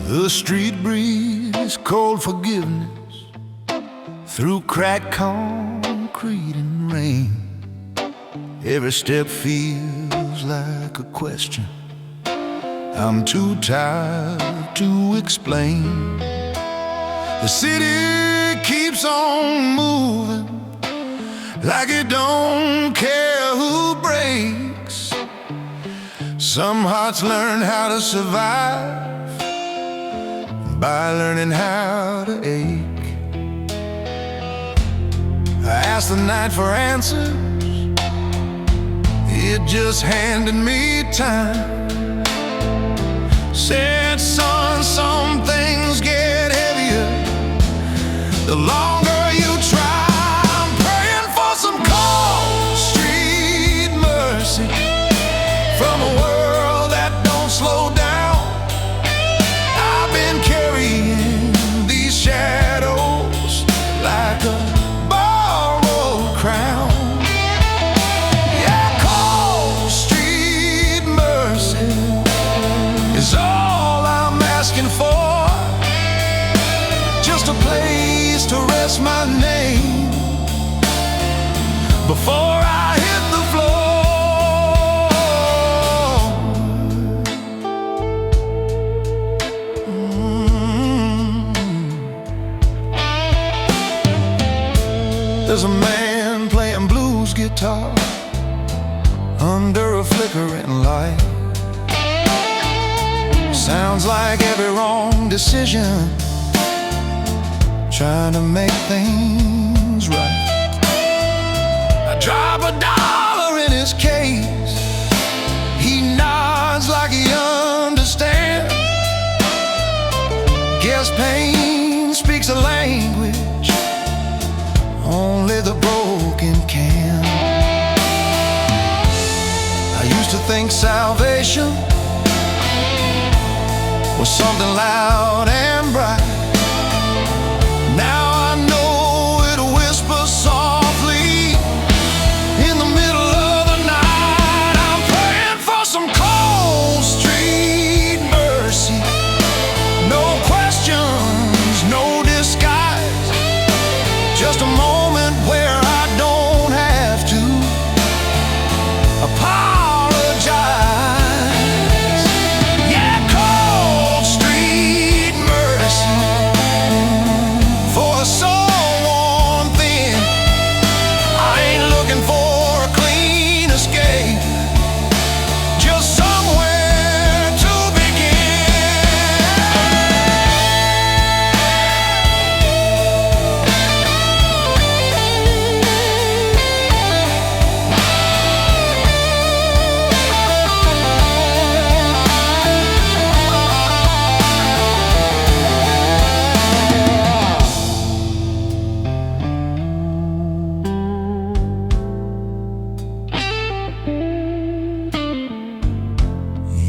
The street breeze, cold forgiveness through cracked concrete and rain. Every step feels like a question I'm too tired to explain. The city keeps on moving like it don't care who breaks. Some hearts learn how to survive by learning how to ache. I asked the night for answers, it just handed me time. Said, son, some things get heavier the longer you try. I'm praying for some cold street mercy from a world that don't slow down. I've been carrying these shadows like a borrowed crown. Yeah, cold street mercy is all I'm asking for. Just a place to rest my name before I hit the floor. There's a man playing blues guitar under a flickering light. Sounds like every wrong decision, trying to make things right. I drop $1 in his case, he nods like he understands. Guess pain speaks a language only the broken can. I used to think salvation was something loud and bright. Now I know it whispers softly in the middle of the night. I'm praying for some cold street mercy. No questions, no disguise. Just a moment where I don't have to apologize.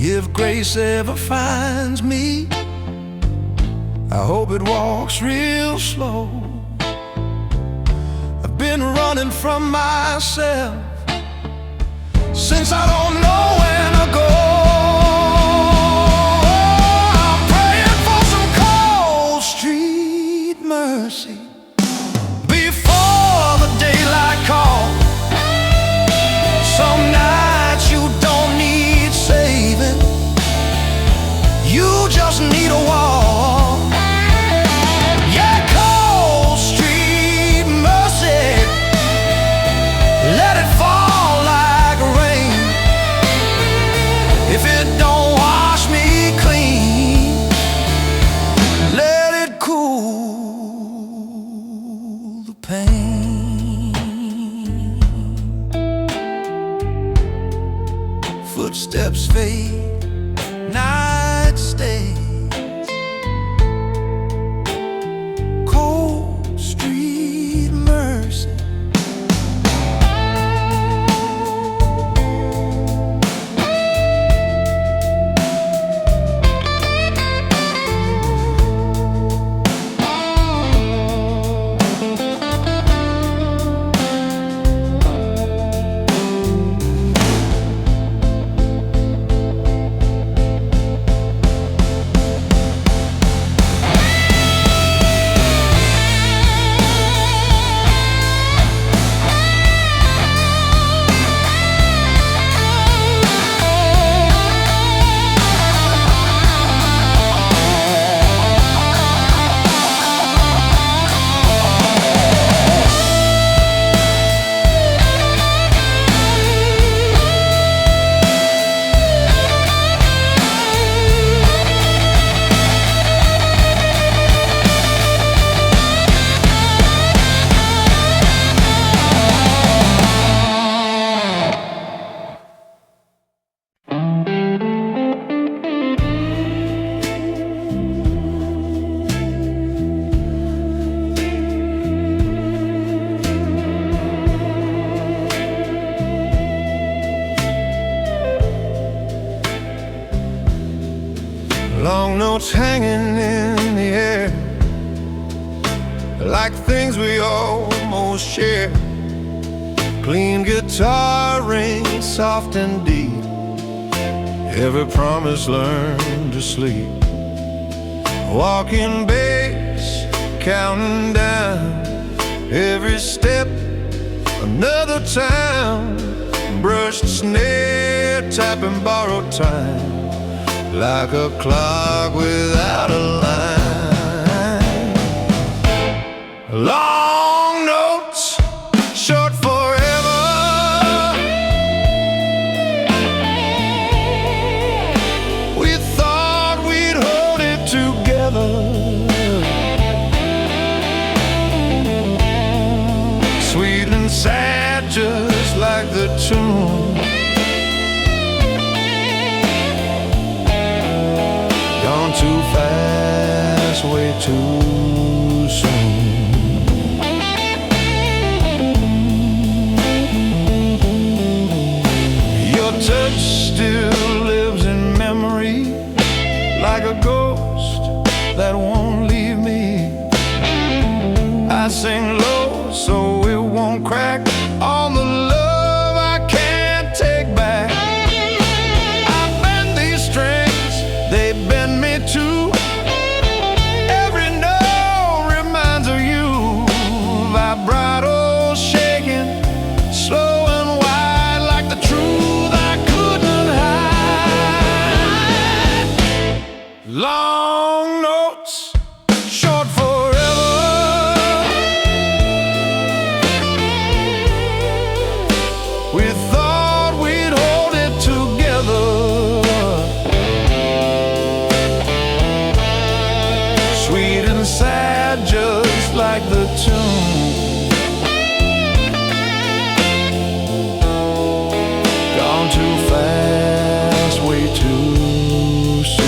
If grace ever finds me, I hope it walks real slow. I've been running from myself since I don't know when to go. I'm praying for some cold street mercy before the daylight calls. Some nights you don't need saving, you just need a wall. Yeah, cold street mercy, let it fall like rain. If it don't wash me clean, let it cool the pain. Footsteps fade, night stays. Cold street mercy. Long notes hanging in the air, like things we almost share. Clean guitar rings soft and deep, every promise learned to sleep. Walking bass, counting down, every step another town. Brushed snare, tapping borrowed time, like a clock without a line. Long notes, short forever. We thought we'd hold it together. Sweet and sad, just like the tune. Gone too fast, way too soon. Your touch still lives in memory, like a ghost that won't leave me. I sing low so it won't crack on the love I can't take back. I bend these strings, they bend me too. Every note reminds of you. Vibrato shaking, slow and wide, like the truth I couldn't hide. Long notes, short forever. We thought we'd hold it together. Sweet and sad, just like the tune. Gone too fast, way too soon.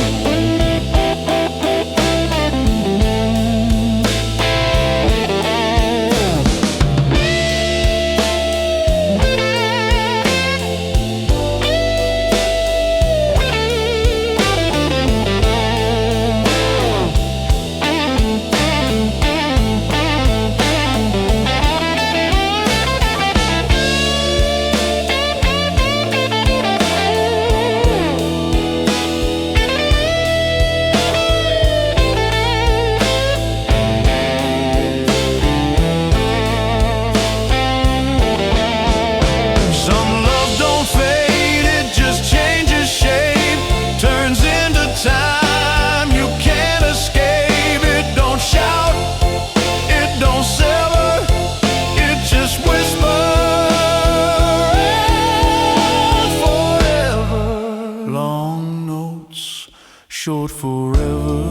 Short forever,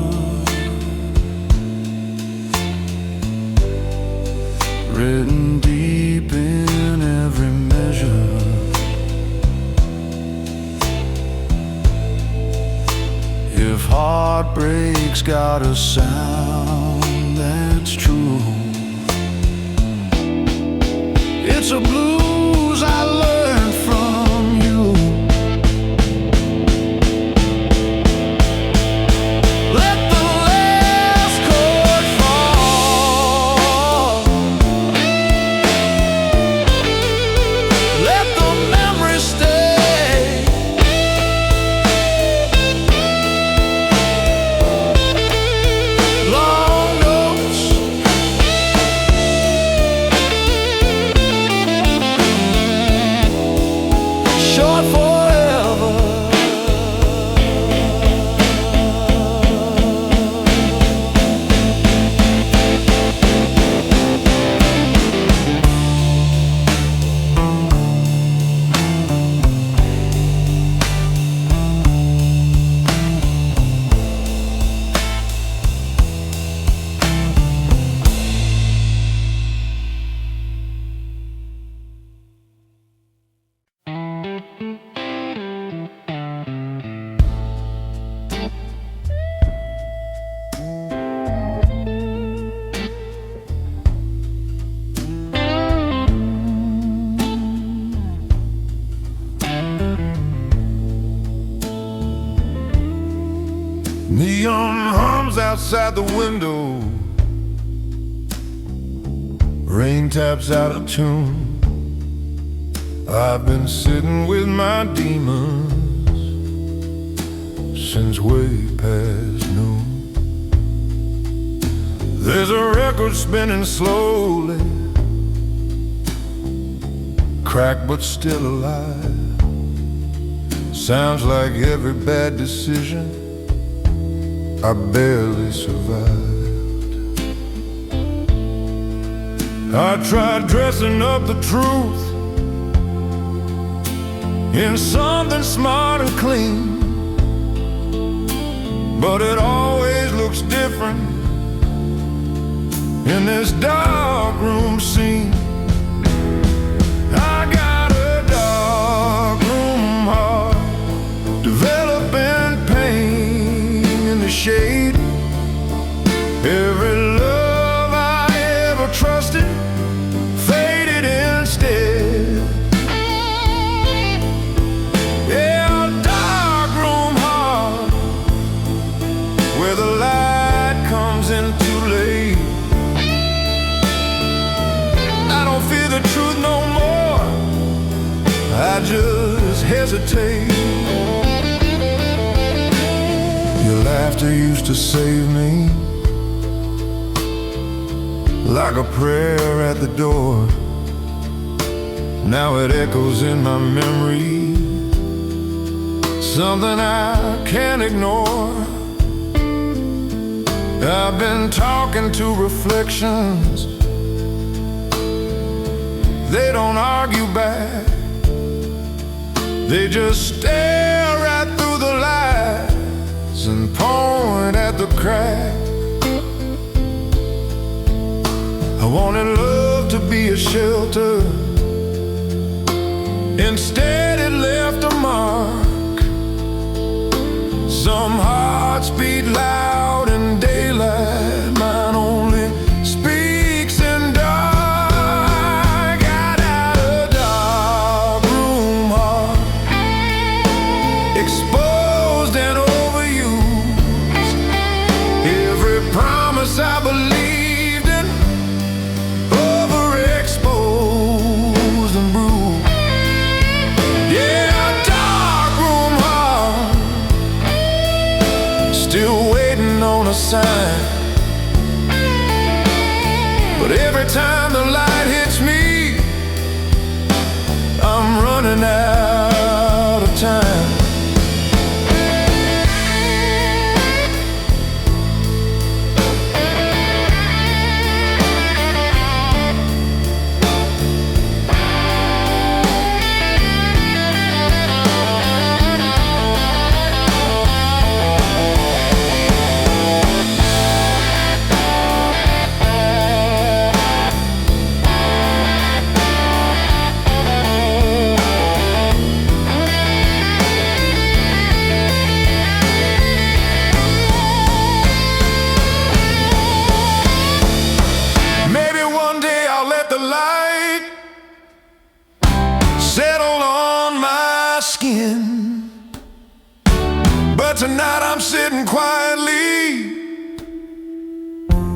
written deep in every measure. If heartbreak's got a sound that's true, it's a blues I learned from you. Neon hums outside the window, rain taps out of tune. I've been sitting with my demons since way past noon. There's a record spinning slowly, cracked but still alive. Sounds like every bad decision I barely survived. I tried dressing up the truth in something smart and clean, but it always looks different in this dark room scene. I got a dark room heart, developing pain in the shade. Every love I ever trusted faded instead. Yeah, a dark room heart, where the light comes in too late. I don't fear the truth no more, I just hesitate. Your laughter used to save me, like a prayer at the door. Now it echoes in my memory, something I can't ignore. I've been talking to reflections, they don't argue back, they just stare right through the lights and point at the crack. I wanted love to be a shelter, instead it left a mark. Some hearts beat loud in daylight, mine only speaks in dark. Got out a dark room heart, exposed and overused. Every promise I believed in, overexposed and bruised. Yeah, a dark room heart, still waiting on a sign. But every time the light hits me, I'm running out of time. Settled on my skin, but tonight I'm sitting quietly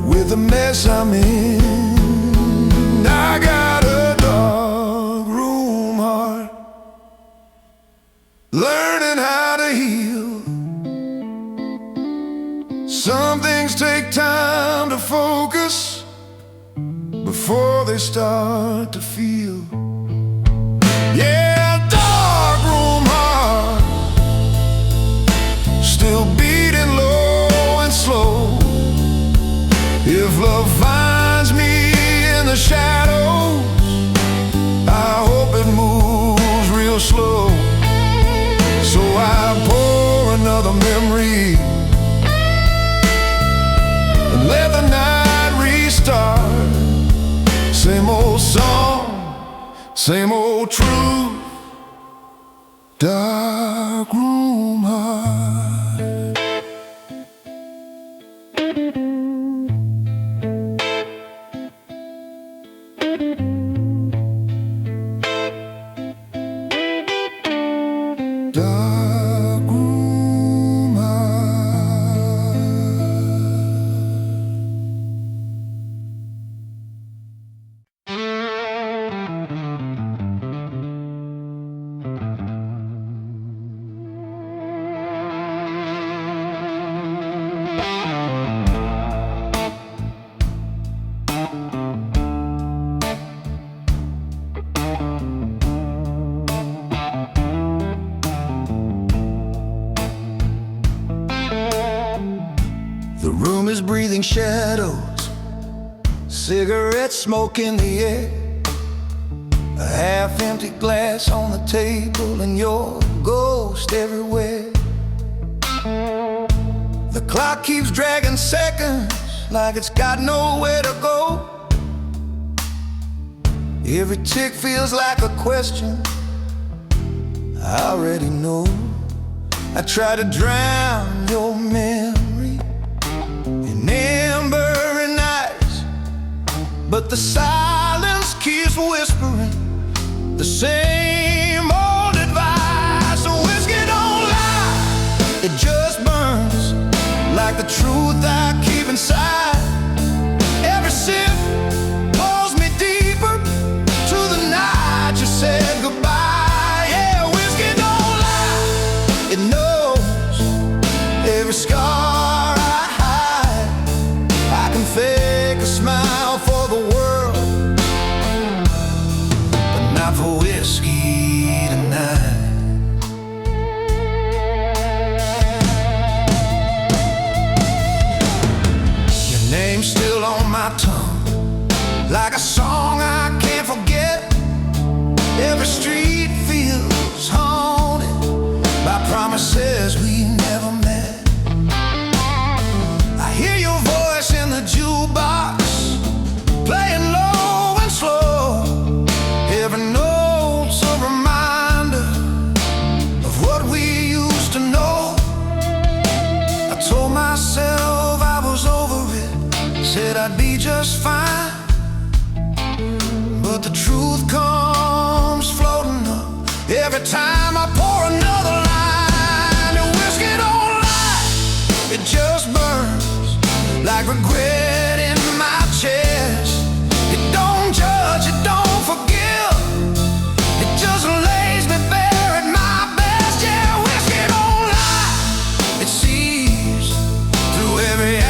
with the mess I'm in. I got a dark room heart, learning how to heal. Some things take time to focus before they start to feel. Yeah, dark room heart, still beating low and slow. If love finds me in the shadows, I hope it moves real slow. So I pour another memory and let the night restart. Same old song, same old truth, dark room heart. The room is breathing shadows, cigarette smoke in the air, a half-empty glass on the table, and your ghost everywhere. The clock keeps dragging seconds like it's got nowhere to go. Every tick feels like a question I already know. I try to drown your memory in amber and ice, but the silence keeps whispering the same old advice. So whiskey don't lie, it just burns like the truth I keep inside. Every sip pulls me deeper to the night you said goodbye. Yeah, whiskey don't lie, it knows every scar I hide. I can fake a smile for the world, but not for whiskey tonight. Name's still on my tongue, like a song I can't forget. Every street feels haunted by promises we never met. I hear your voice in the jukebox, playing low and slow. Every note's a reminder of what we used to know. I told myself I was over it, said I'd be just fine, but the truth comes floating up every time I pour another line. And whiskey don't lie, it just burns like regret in my chest. It don't judge, it don't forgive, it just lays me bare at my best. Yeah, whiskey don't lie, it sees through every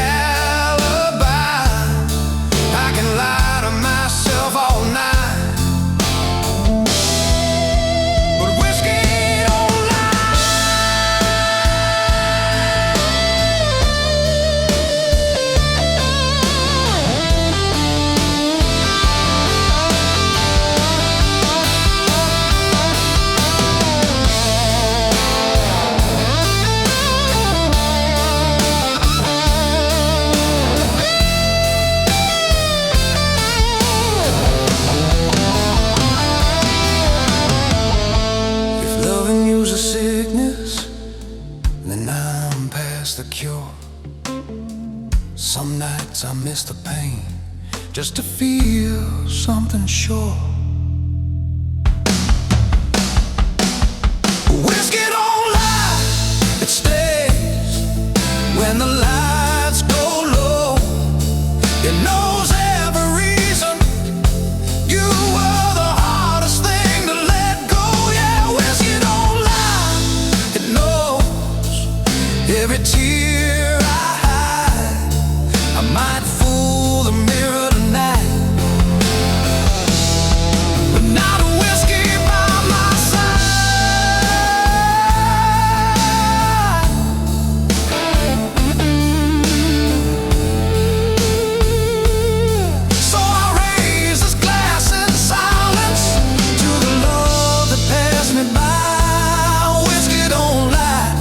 the cure. Some nights I miss the pain just to feel something sure. Whiskey don't lie, it stays when the lights go low. It knows every reason you were the hardest thing to let go. Yeah, whiskey don't lie, it knows every tear I hide. I might fool the mirror tonight, but not a whiskey by my side. So I raise this glass in silence to the love that passed me by. Whiskey don't lie,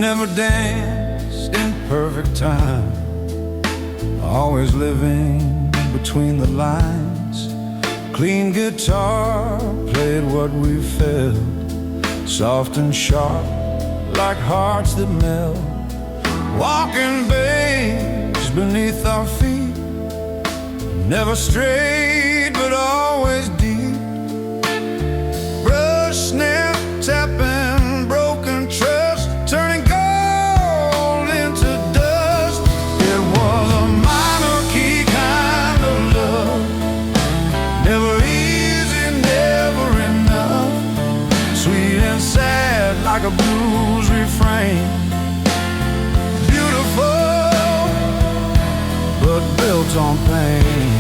never danced in perfect time, always living between the lines. Clean guitar played what we felt, soft and sharp like hearts that melt. Walking bass beneath our feet, never straight but always deep. Brush, snare, tapping, broken trust, turning gold into dust. It was a minor key kind of love, never easy, never enough. Sweet and sad like a blues refrain, but built on pain.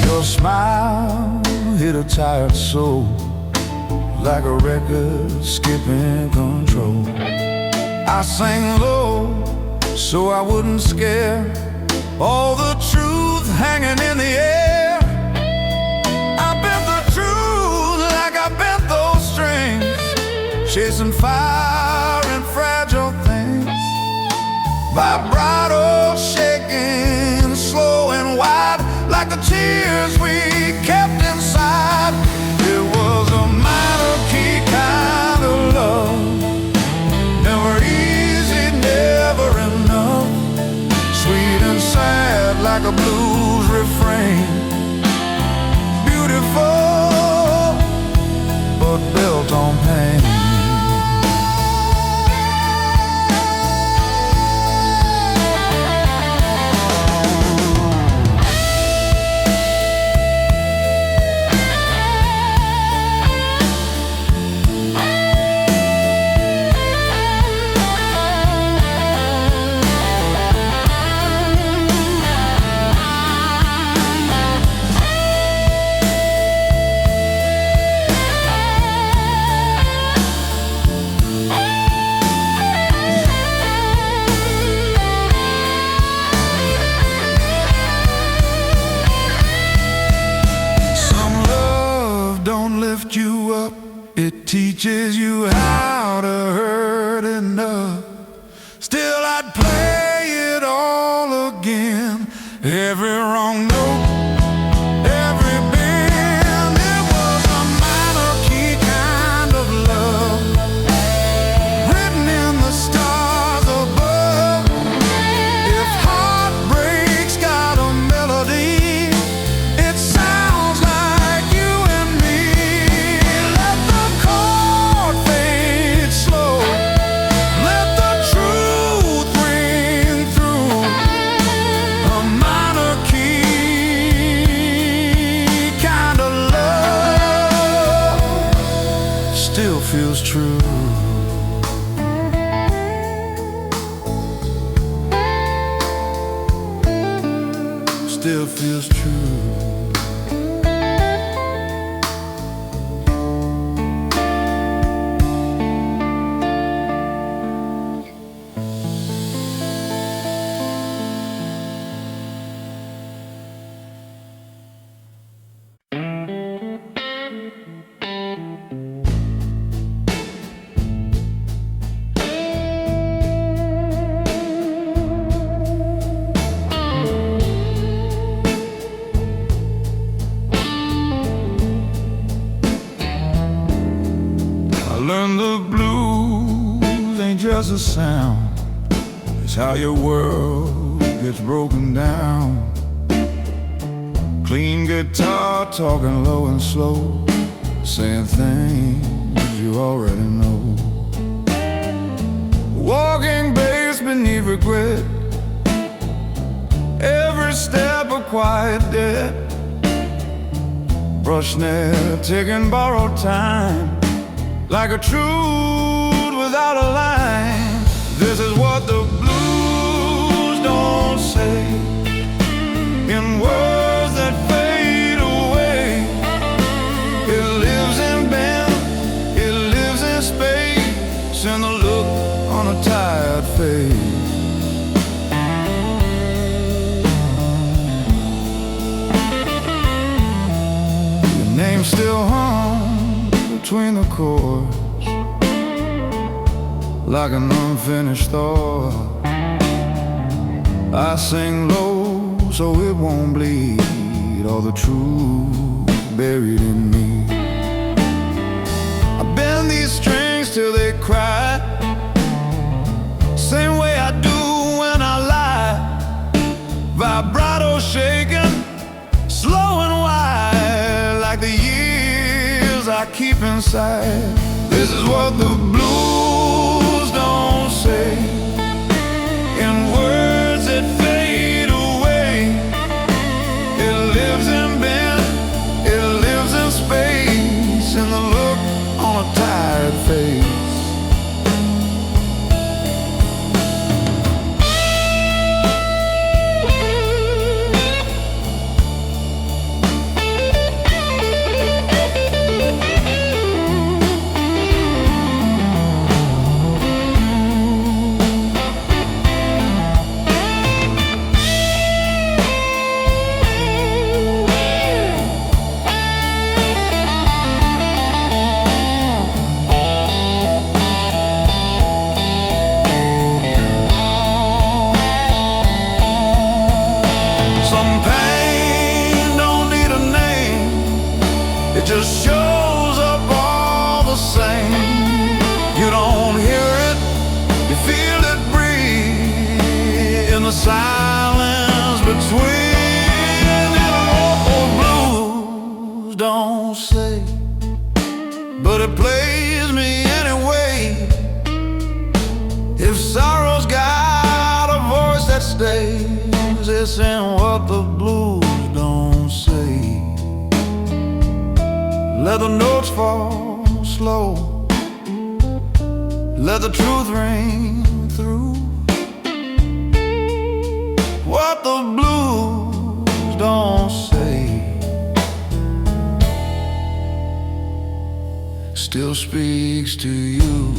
Your smile hit a tired soul like a record skipping control. I sang low so I wouldn't scare all the truth hanging in the air. I bent the truth like I bent those strings, chasing fire and fragile things. Vibrato shaking slow and wide like the tears we kept inside. It was a minor key kind of love, never easy, never enough. Sweet and sad like a blues refrain, beautiful but built on pain. You up, it teaches you how to hurt enough. Still I'd play it all again, every wrong note, every bend. It was a minor key kind of love, written in the stars above. If heartbreak's got a melody, it sounds like you and me. Still feels true. Still feels true. Learn the blues ain't just a sound, it's how your world gets broken down. Clean guitar talking low and slow, saying things you already know. Walking bass beneath regret, every step a quiet debt. Brush snare taking borrowed time, like a truth without a line. This is what the blues don't say in words that fade away. It lives in bend, it lives in space, and the look on a tired face. between the chords, like an unfinished thought. I sing low so it won't bleed all the truth buried in me. I bend these strings till they cry, same way I do when I lie. Vibrato shaking, slow and wide, like the years I keep inside. This is what the blues don't say, in words that fade away. It lives in bend, it lives in space, in the look on a tired face. It just shows up all the same. You don't hear it, you feel it breathe in the silence between. And old blues don't say, but it plays me anyway. If sorrow's got a voice that stays, it's in what the blues don't say. Let the notes fall slow, let the truth ring through. What the blues don't say still speaks to you.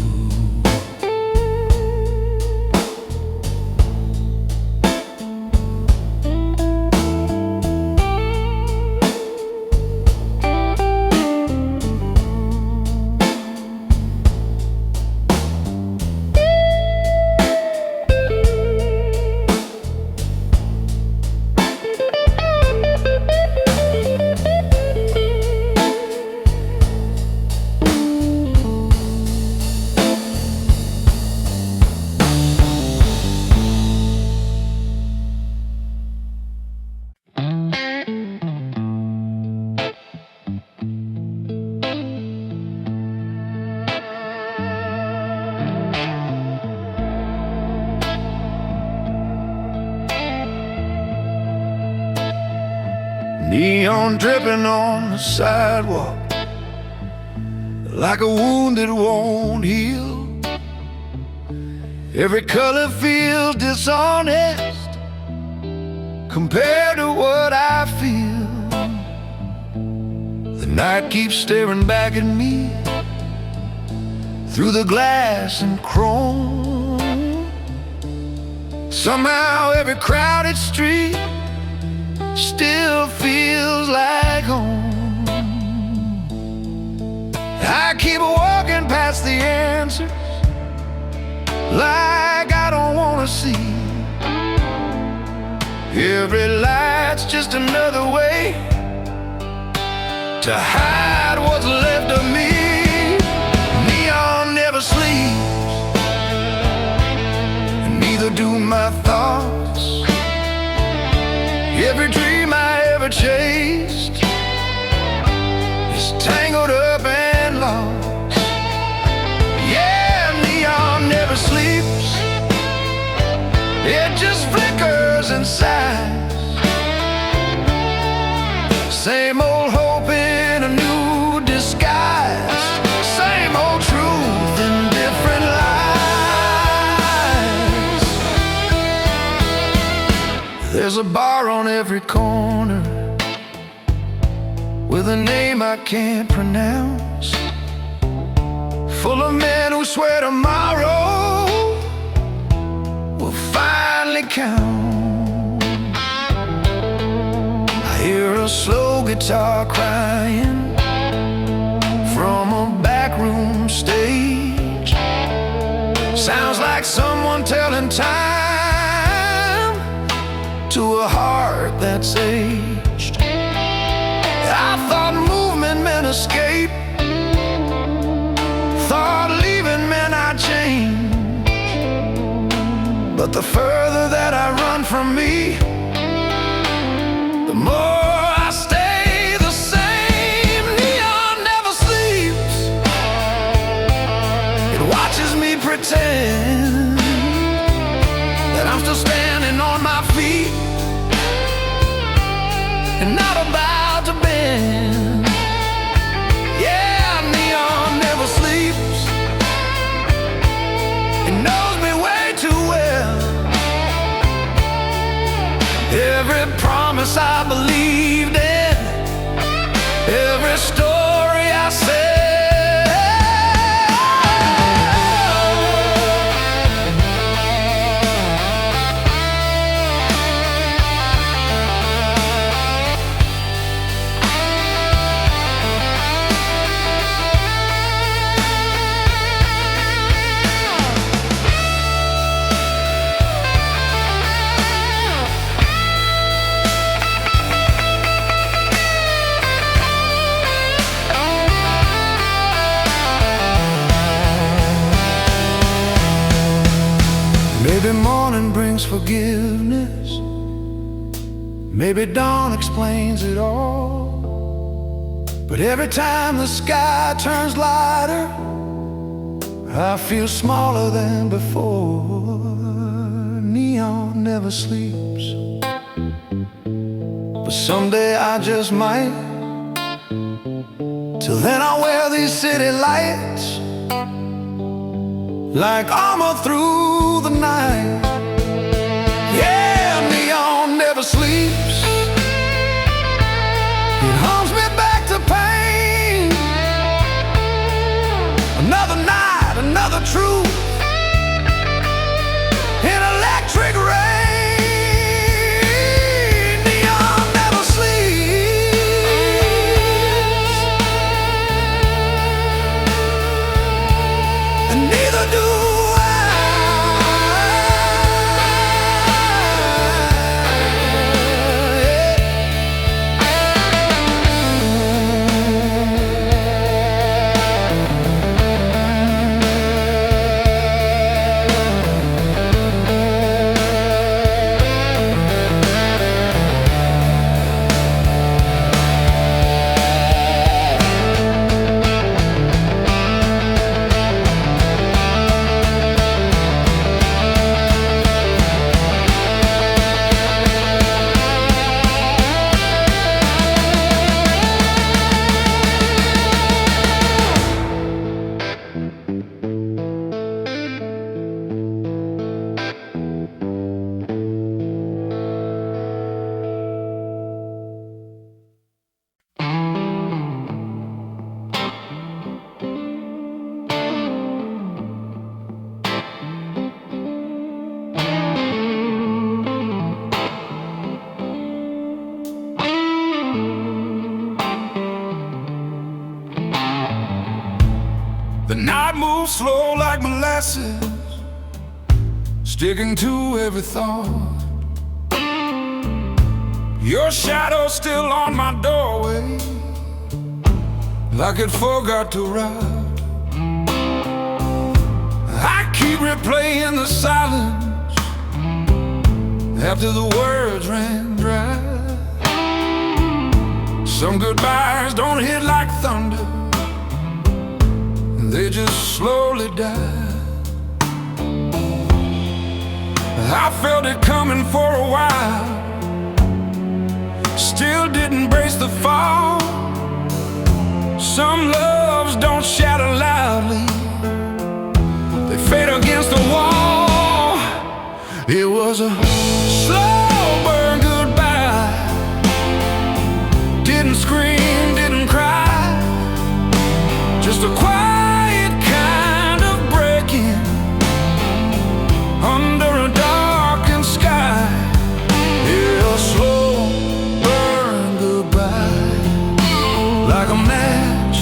Neon dripping on the sidewalk, like a wound that won't heal. Every color feels dishonest compared to what I feel. The night keeps staring back at me through the glass and chrome. Somehow every crowded street still feels like home. I keep walking past the answers like I don't wanna see. Every light's just another way to hide what's left of me. Neon never sleeps, and neither do my thoughts. Every dream I ever chased is tangled up and lost. Yeah, neon never sleeps, it just flickers and sighs. Same old hope in a new disguise, same old truth in different lies. There's a bar on every corner with a name I can't pronounce, full of men who swear tomorrow will finally count. I hear a slow guitar crying from a in time to a heart that's aged. I thought movement meant escape, thought leaving meant I'd change. But the further that I run from me, the more I stay the same. Neon never sleeps, it watches me pretend that I'm still standing on my feet and not about to bend. Yeah, neon never sleeps, it knows me way too well. Every promise I believed in, every story I said. Maybe morning brings forgiveness, maybe dawn explains it all. But every time the sky turns lighter, I feel smaller than before. Neon never sleeps, but someday I just might. Till then I'll wear these city lights like armor through the night. Yeah, neon never sleeps, it haunts me back to pain. Another night, another truth in electric rain. Neon never sleeps, and neither do the night moves slow like molasses, sticking to every thought. Your shadow's still on my doorway, like it forgot to ride. I keep replaying the silence after the words ran dry. Some goodbyes don't hit like thunder, they just slowly die. I felt it coming for a while, still didn't brace the fall. Some loves don't shatter loudly, they fade against the wall. It was a slow burn goodbye, didn't scream, didn't cry, just a quiet kind of breaking under a darkened sky. Yeah, a slow burn goodbye, like a match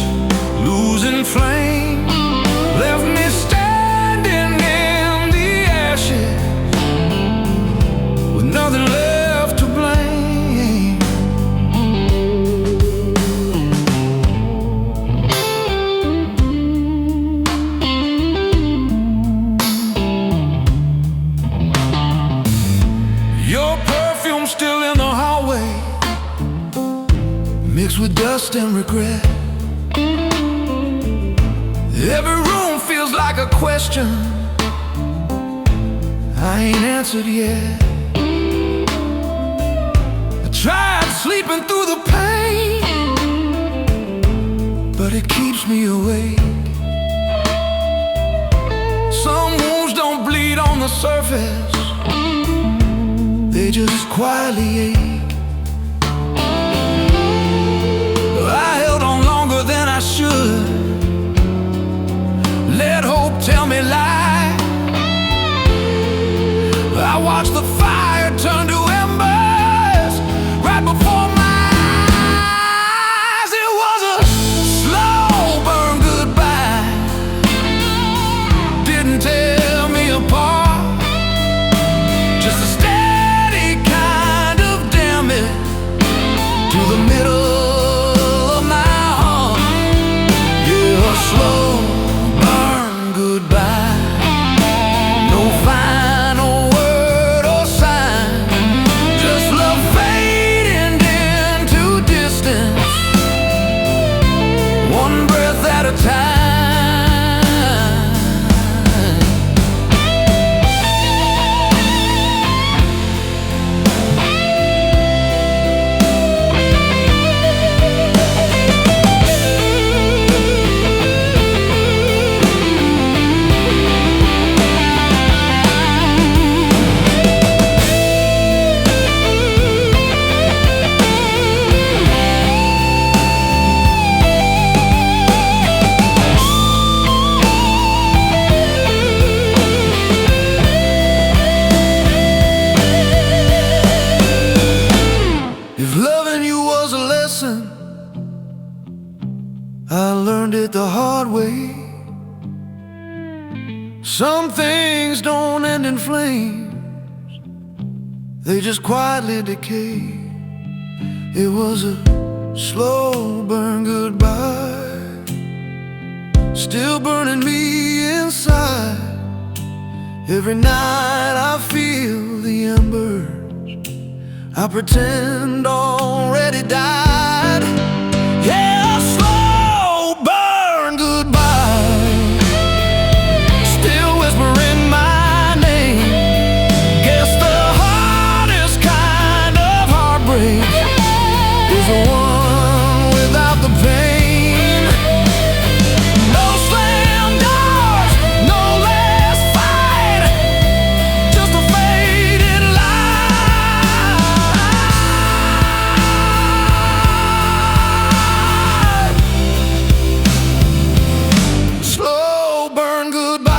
losing flame, left me standing in the ashes, mixed with dust and regret. Every room feels like a question I ain't answered yet. I tried sleeping through the pain, but it keeps me awake. Some wounds don't bleed on the surface, they just quietly ache. I held on longer than I should, let hope tell me lie. I watched the fire turn to embers right before my eyes. It was a slow burn goodbye, didn't tear me apart, just a steady kind of damage to the middle of my heart. Yeah, a slow burn goodbye, no final word or sign, just love fading into distance, one breath at a time. If loving you was a lesson, I learned it the hard way. Some things don't end in flames, they just quietly decay. It was a slow burn goodbye, still burning me inside. Every night I feel the embers I pretend already died. Yeah, a slow burn goodbye, still whispering my name. Guess the hardest kind of heartbreak is the one without the pain. No slam doors, no last fight, just a faded light. Slow burn goodbye.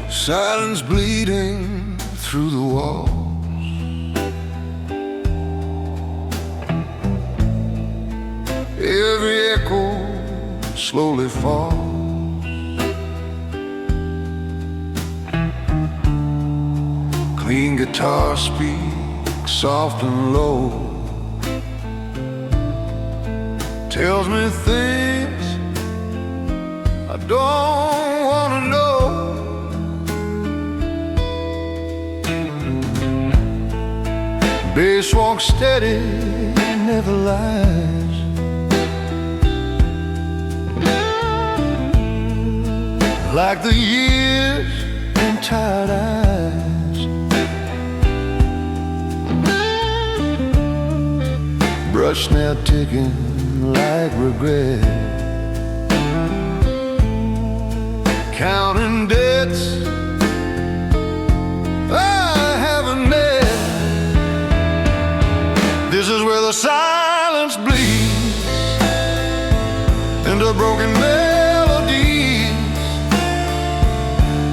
Silence bleeding through the walls, every echo slowly falls. Clean guitar speaks soft and low, tells me things I don't wanna know. Bass walks steady, never lies. Like the years in tired eyes. rush now ticking like regret, counting debts I haven't met. This is where the silence bleeds into broken melodies.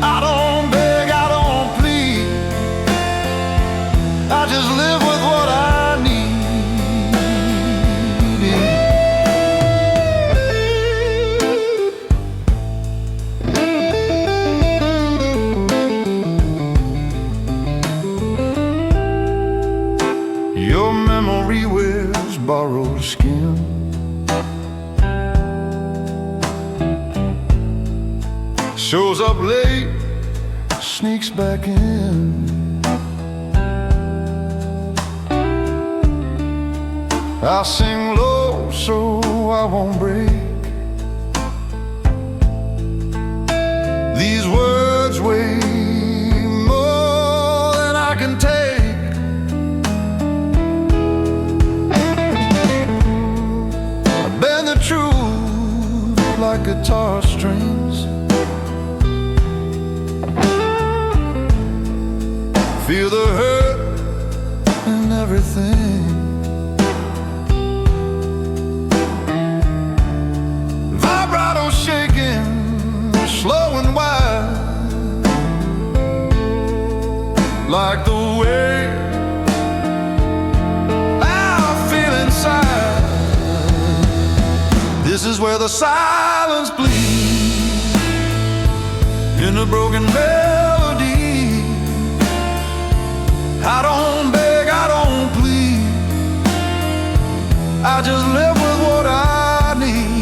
I don't beg, I don't plead, I just live with what I need. Your memory wears borrowed skin, shows up late, sneaks back in. I'll sing low so I won't break. These words weigh more than I can take. I bend the truth like guitar strings, feel the hurt in everything. Vibrato shaking, slow and wide, like the way I feel inside. This is where the silence bleeds in a broken melody. I don't beg, I don't plead, I just live with what I need.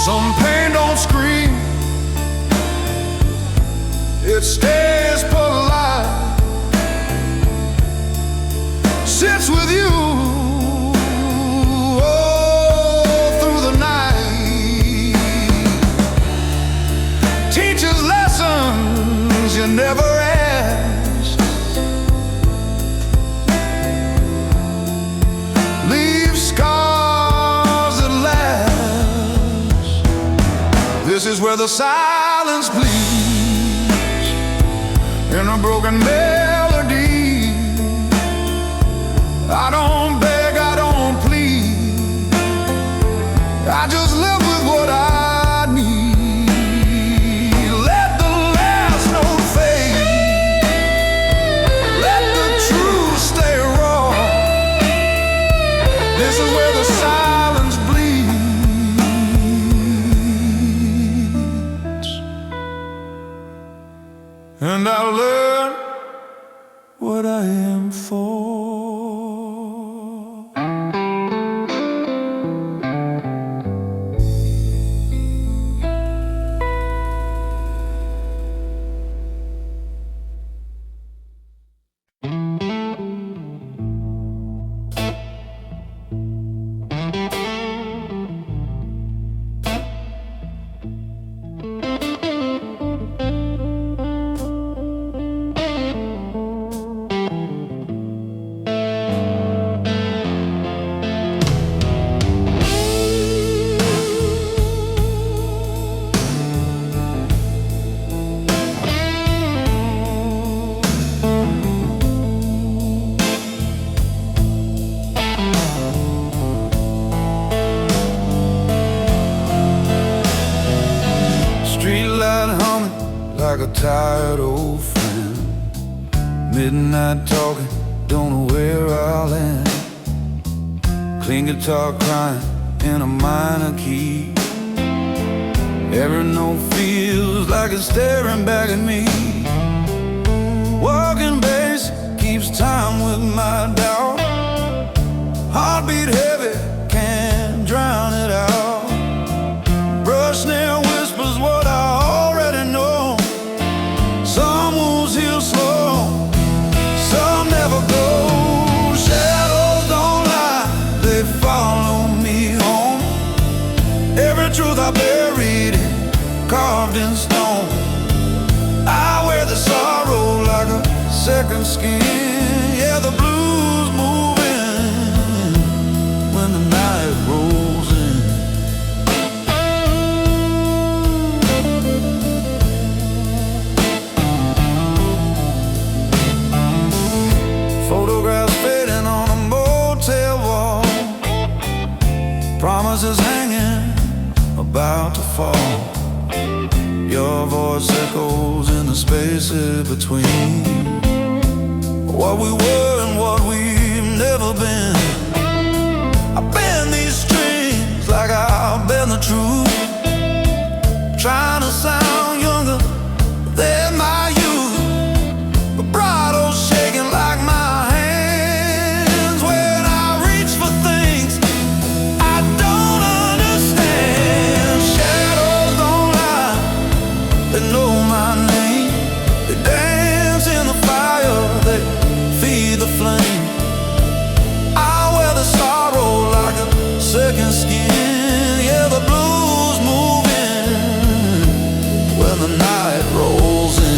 Some pain don't scream, it stays polite, sits with you all through the night, teaches lessons you never asked, leaves scars that last. This is where the silence bleeds in a broken melody. I don't beg, I don't plead, I just live with what I need. Let the last note fade, let the truth stay raw. This is where the silence bleeds, and I learn what I am for. Like a tired old friend, midnight talking, don't know where I'll end. Clean guitar crying in a minor key, every note feels like it's staring back at me. Walking bass keeps time with my doubt, heartbeat heavy, can't drown it out. Brush snare whispers what I already know, some wounds heal slow, carved in stone. I wear the sorrow like a second skin. Yeah, the blues moving when the night rolls in. Photographs fading on a motel wall, promises hanging about to fall. Your voice echoes in the spaces between what we were and what we've never been. I bend these strings like I bend the truth, trying to sound younger than my youth. Vibrato's shaking like my hands when I reach for things I don't understand. Shadows don't lie, they know my name. They dance in the fire, they feed the flame. I wear the sorrow like a second skin. Yeah, the blues moving when the night rolls in.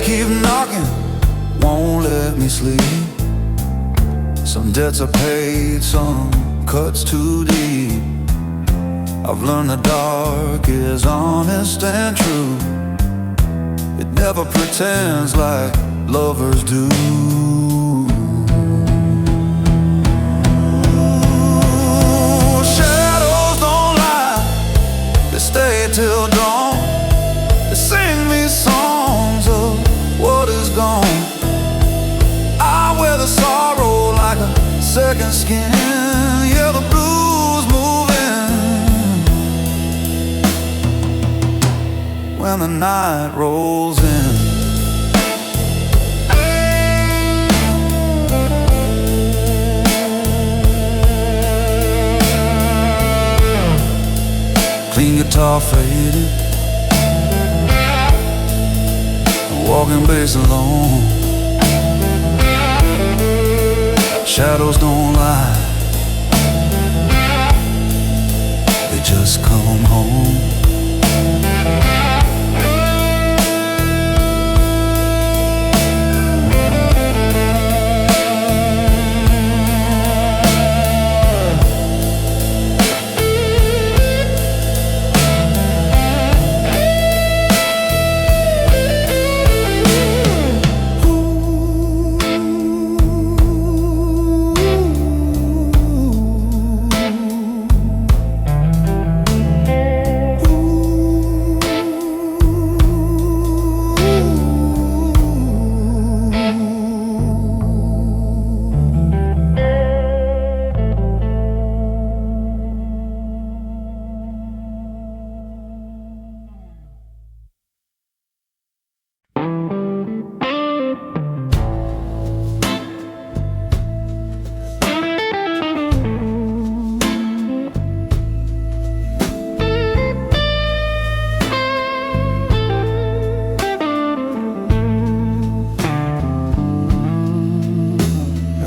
Keep knocking, won't let me sleep. Some debts are paid, some cuts too deep. I've learned the dark is honest and true. It never pretends like lovers do. Shadows don't lie, they stay till dawn. They sing me songs of what is gone. I wear the sorrow like a second skin. Yeah, the blues moving when the night rolls in. Clean guitar faded, walking bass alone. Shadows don't lie, they just come home.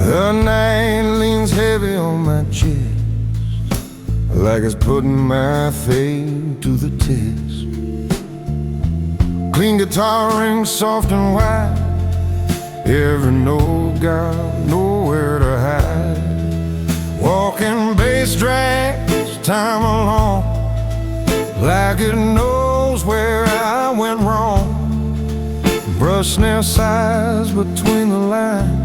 The night leans heavy on my chest, like it's putting my faith to the test. Clean guitar rings soft and wide, every note got nowhere to hide. Walking bass drags time along, like it knows where I went wrong. Brush snare sighs between the lines,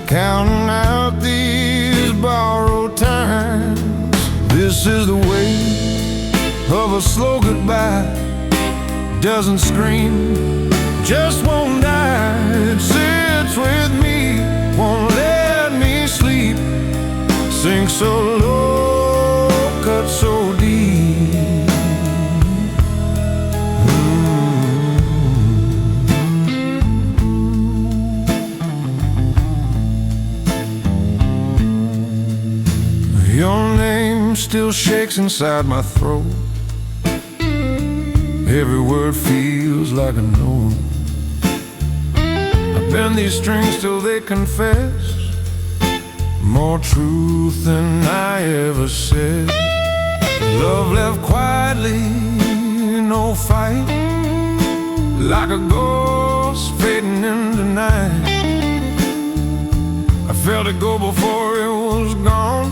counting out these borrowed times. This is the way of a slow goodbye. Doesn't scream, just won't die. It sits with me, won't let me sleep. Sink so low, cut so deep. shakes inside my throat. Every word feels like a note. I bend these strings till they confess more truth than I ever said. Love left quietly, no fight, like a ghost fading into night. I felt it go before it was gone.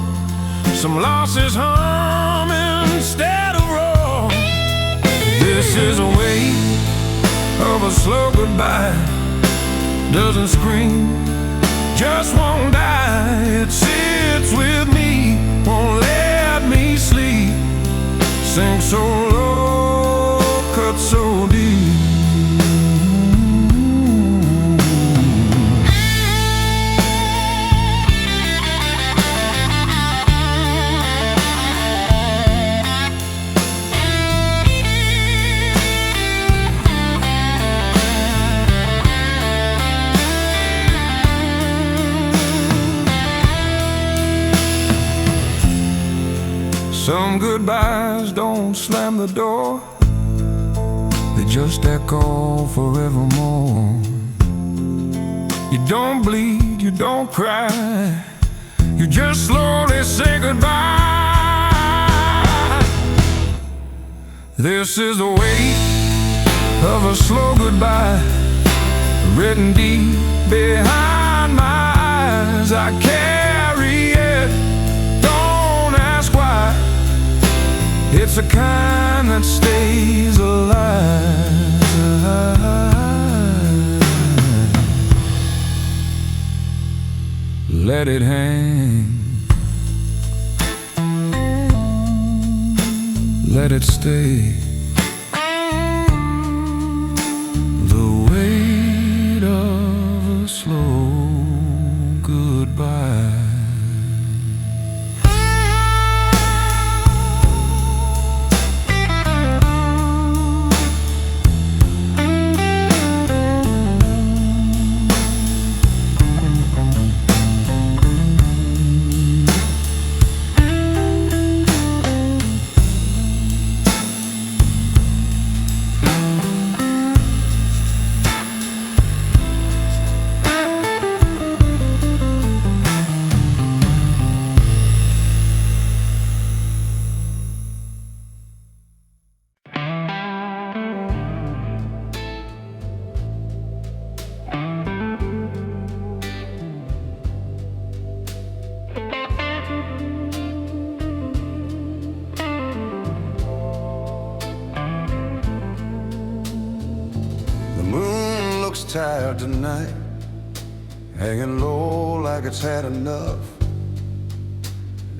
Some losses hum instead of roar. This is a way of a slow goodbye. Doesn't scream, just won't die. It sits with me, won't let me sleep. Sink so low, cut so deep. Some goodbyes don't slam the door, they just echo forevermore. You don't bleed, you don't cry, you just slowly say goodbye. This is the weight of a slow goodbye, written deep behind my eyes. I carry it, don't ask why. It's the kind that stays alive. Let it hang, let it stay. The weight of a slow goodbye. Tired tonight, hanging low like it's had enough.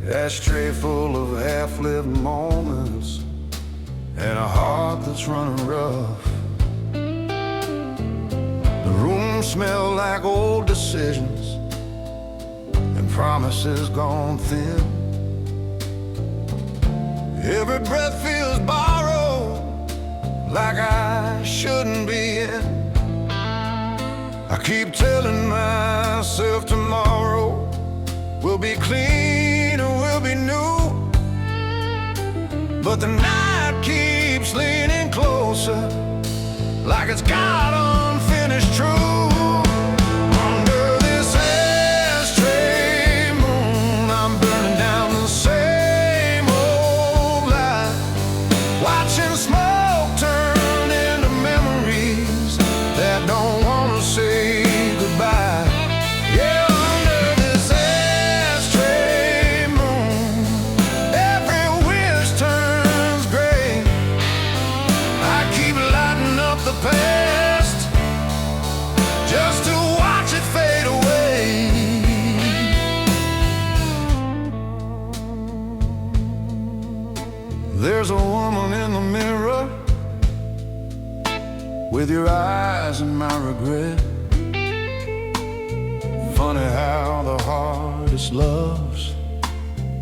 Ashtray full of half-lived moments and a heart that's running rough. The room smells like old decisions and promises gone thin. Every breath feels borrowed, like I shouldn't be in. I keep telling myself tomorrow will be clean or will be new, but the night keeps leaning closer, like it's got unfinished truth. Under this ashtray moon, I'm burning down the same old light, watching smoke turn into memories that don't want to say goodbye. Yeah, under this ashtray moon, every wish turns gray. I keep lighting up the past just to watch it fade away. There's a woman in the mirror with your eyes and my regret. Funny how the hardest loves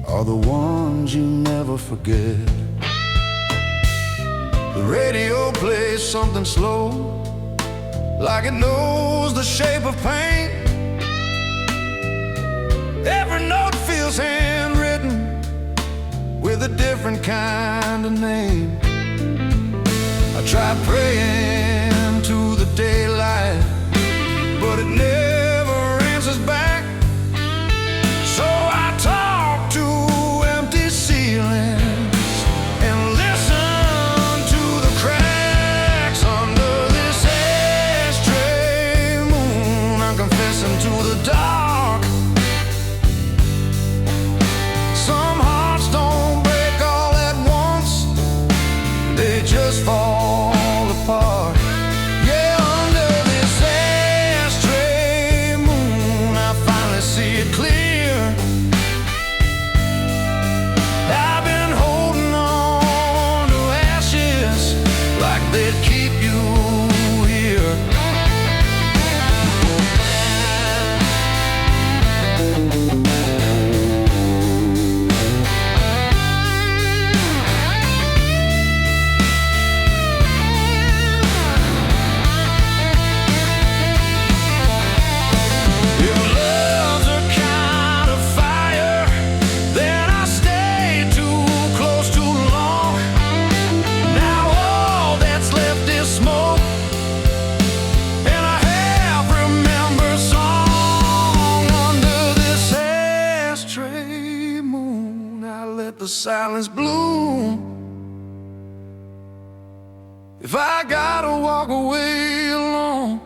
are the ones you never forget. The radio plays something slow, like it knows the shape of pain. Every note feels handwritten with a different kind of name. I tried praying to the daylight, but it never answers back. So I talk to empty ceilings and listen to the cracks under this ashtray moon. I'm confessing to the dark. Some hearts don't break all at once, they just fall apart. Yeah, under this ashtray moon, I finally see it clear. I've been holding on to ashes like they'd keep you here. If love's a kind of fire, then I stayed too close too long. Now all that's left is smoke and a half-remembered song. Under this ashtray moon, I let the silence bloom. If I gotta walk away alone,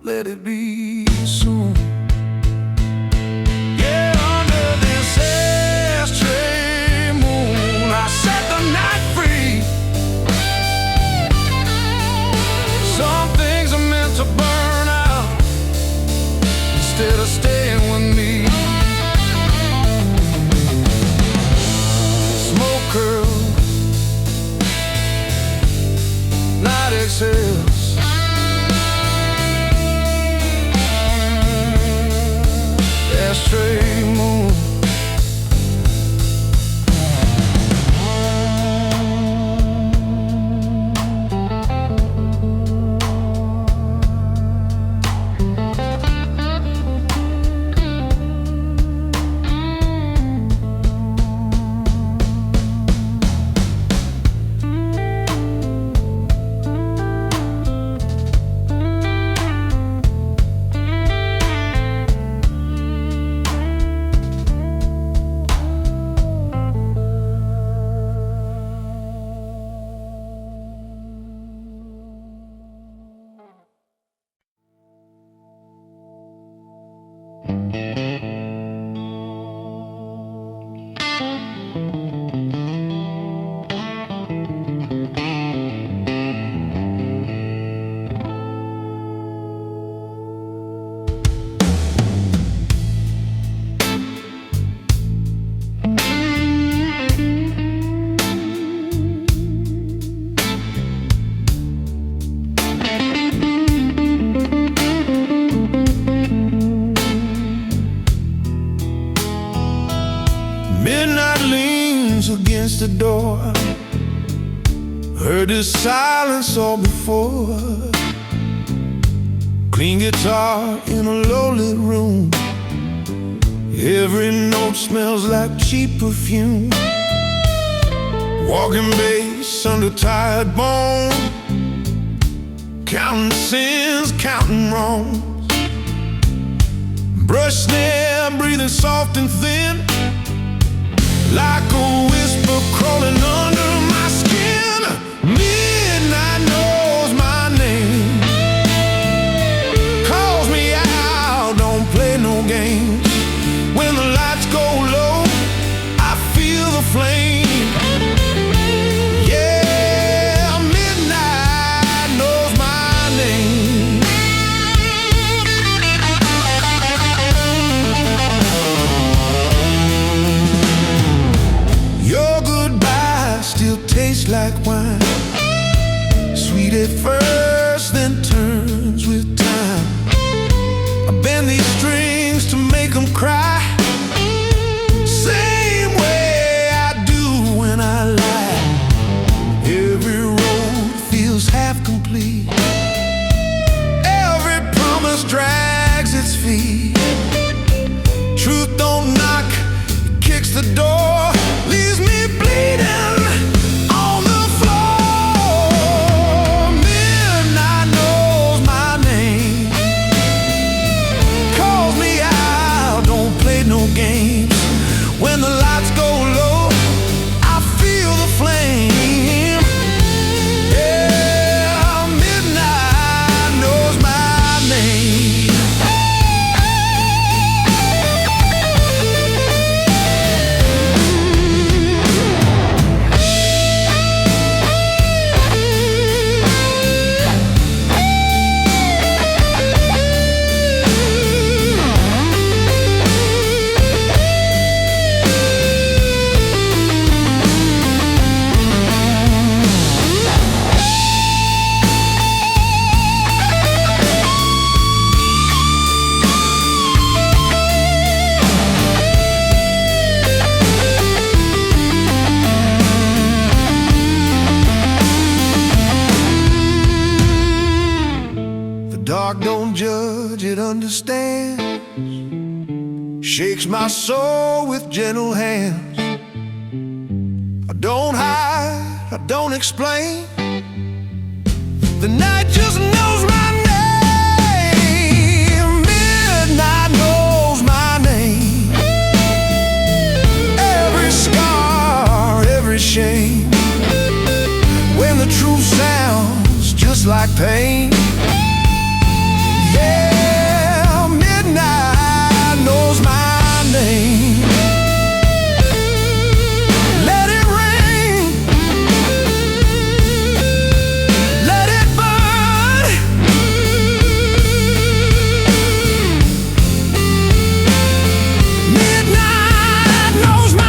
let it be soon. Yeah, under this ashtray moon, I set the night free. Some things are meant to burn out instead of staying with me. Smoke curls, night exhales. Ashtray moon. Midnight leans against the door. Heard this silence all before. Clean guitar in a low-lit room. Every note smells like cheap perfume. Walking bass under tired bone. Counting sins, counting wrongs. Brush snare, breathing soft and thin, like a whisper crawling under my skin. Midnight knows my name, calls me out, don't play no games. When the lights go low, I feel the flame. Yeah, midnight knows my name. Your goodbye still tastes like wine, sweet at first, then turns with time. I bend these strings to make them cry, same way I do when I lie. Every road feels half complete, every promise drags its feet. Truth don't knock, it kicks the door, leaves me bleeding. judge, it understands, shakes my soul with gentle hands. I don't hide, I don't explain. The night just knows my name. Midnight knows my name. Every scar, every shame, when the truth sounds just like pain. Yeah, midnight knows my name. Let it rain, let it burn. Midnight knows my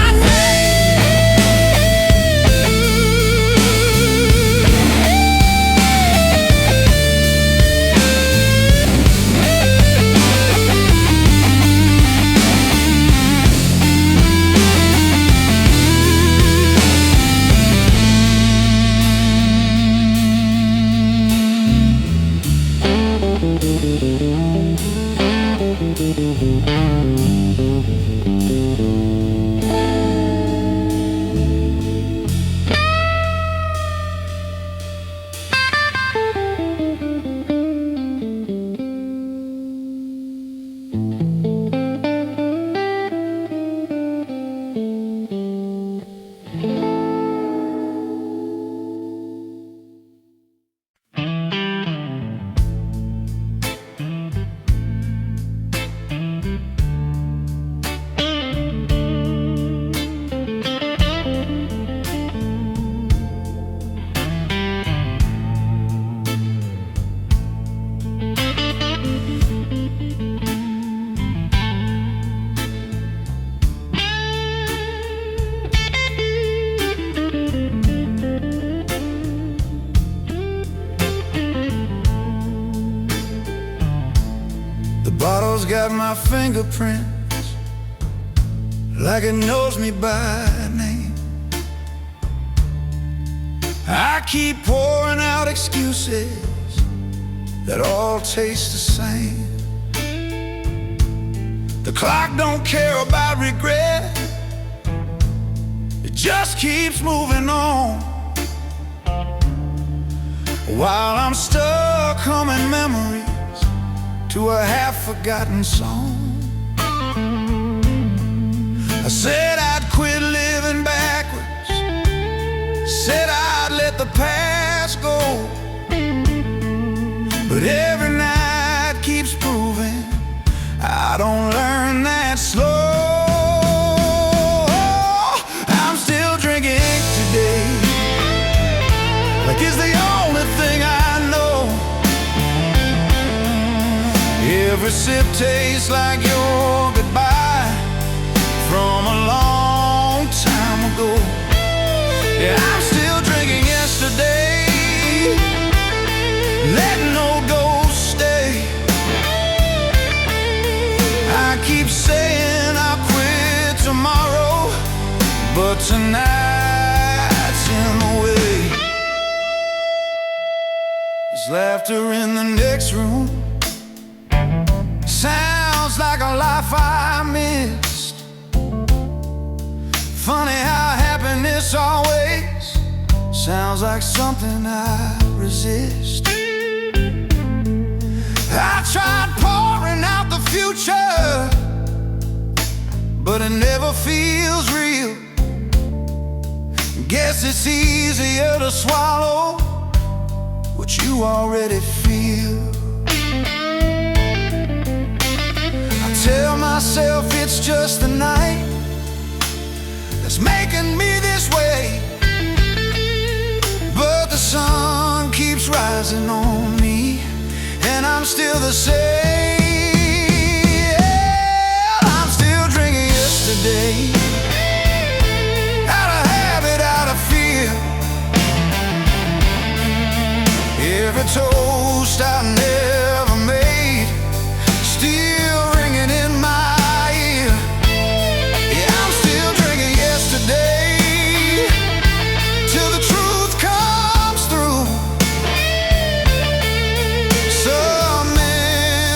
bottle's got my fingerprints, like it knows me by name. I keep pouring out excuses that all taste the same. The clock don't care about regret, it just keeps moving on. While I'm stuck humming memories to a half-forgotten song. I said I'd quit living backwards, said I'd let the past go, but every night keeps proving I don't learn that slow. I'm still drinking today, like it's the only thing I know. Every sip tastes like your goodbye from a long time ago. Yeah, I'm still drinking yesterday, letting old ghosts stay. I keep saying I'll quit tomorrow, but tonight's in the way. There's laughter in the next room, sounds like a life I missed. Funny how happiness always sounds like something I resist. I tried pouring out the future, but it never feels real. Guess it's easier to swallow what you already feel. Tell myself it's just the night that's making me this way, but the sun keeps rising on me, and I'm still the same. I'm still drinking yesterday, out of habit, out of fear. Every toast I never made still ringing in my ear. Yeah, I'm still drinking yesterday till the truth comes through. Some men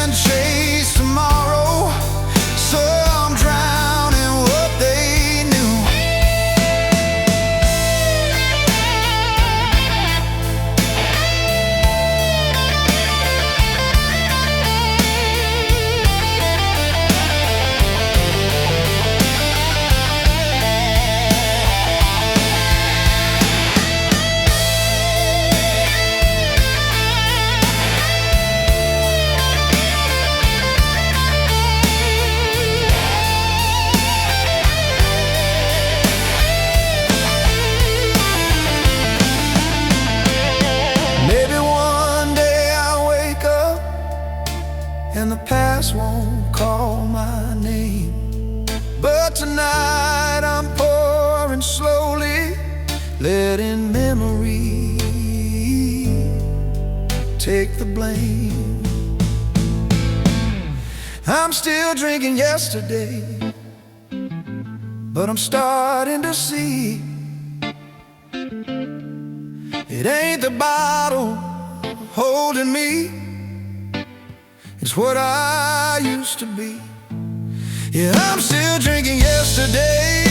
me. Take the blame. I'm still drinking yesterday, but I'm starting to see it ain't the bottle holding me, it's what I used to be. Yeah, I'm still drinking yesterday,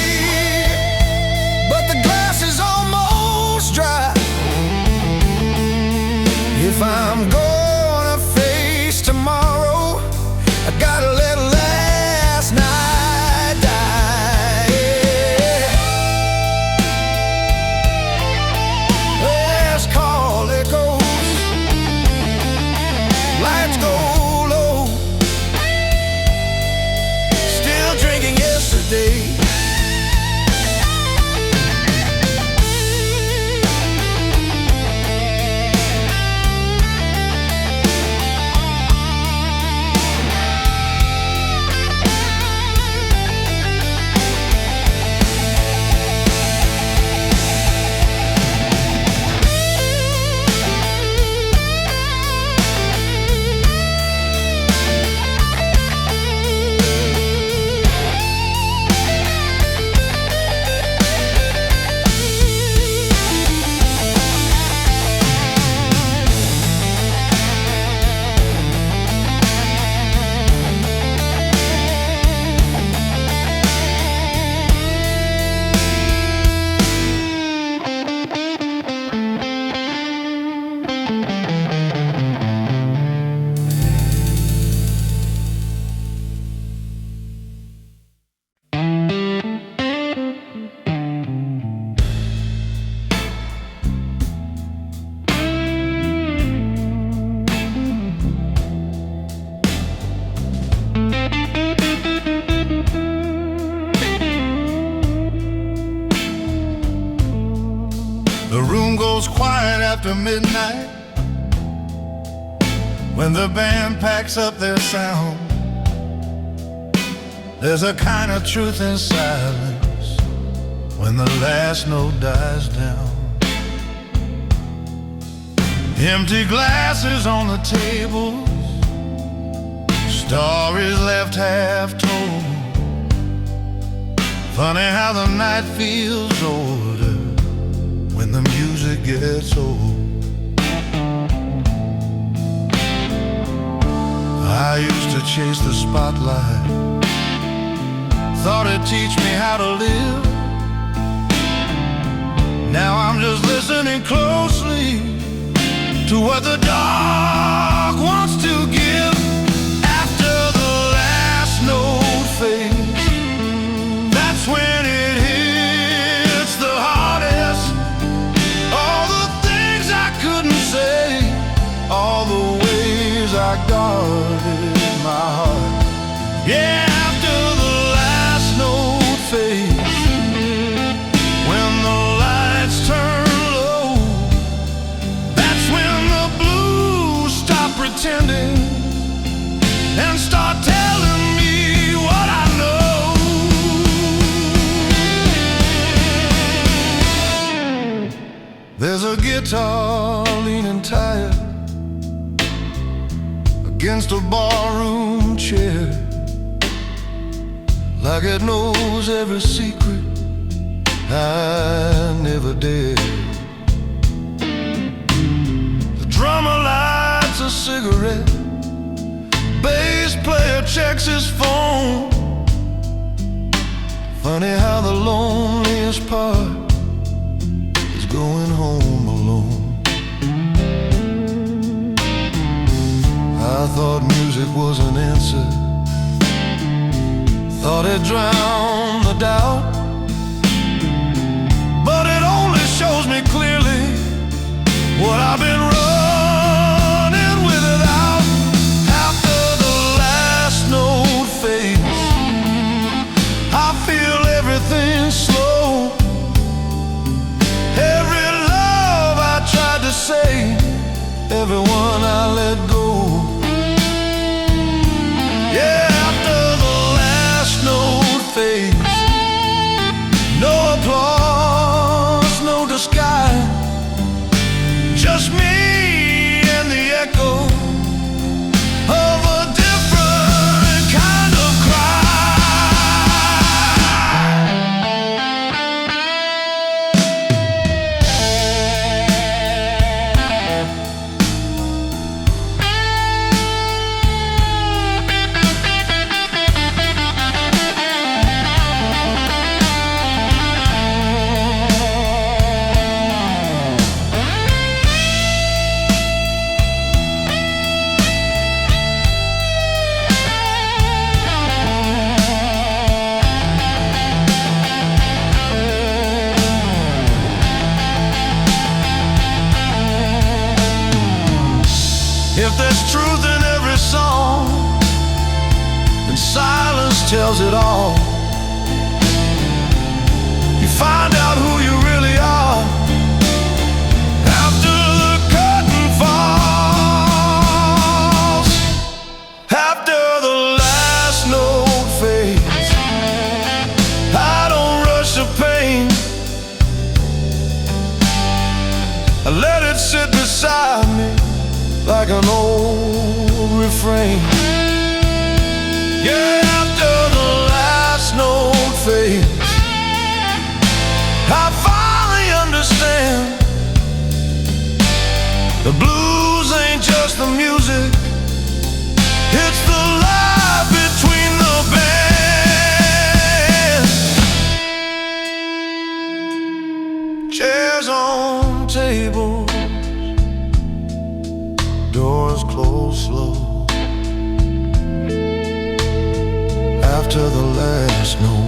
but the glass is almost dry. If I'm gonna face tomorrow, I gotta let last night die. Yeah. Let's call it ghosts. Lights go low. Still drinking yesterday. The room goes quiet after midnight, when the band packs up their sound. There's a kind of truth in silence when the last note dies down. Empty glasses on the tables, stories left half told. Funny how the night feels older when the music gets old. I used to chase the spotlight, thought it'd teach me how to live. Now I'm just listening closely to what the dark wants to give. After the last note fades, that's when it hits the hardest. All the things I couldn't say, all the ways I guarded my heart. Yeah, after the last note fades, when the lights turn low, that's when the blues stop pretending and start telling me what I know. There's a guitar leaning tired against a barroom chair, like it knows every secret I never dared. The drummer lights a cigarette, bass player checks his phone. Funny how the loneliest part is going home alone. I thought music was an answer, thought it drowned the doubt, but it only shows me clearly what I've been running without. After the last note fades, I feel everything slow. Every love I tried to say, everyone I let go. Yeah, after the last note fades, no applause, no disguise, just me and the echo of a different kind of cry. If there's truth in every song, then silence tells it all. You find out who you really are after the curtain falls, after the last note fades. I don't rush the pain, I let it sit beside me like an old refrain. Yeah, after the last note fades, I finally understand the blues ain't just the music, it's the life between the bands. Chairs on tables, doors close slow after the last note.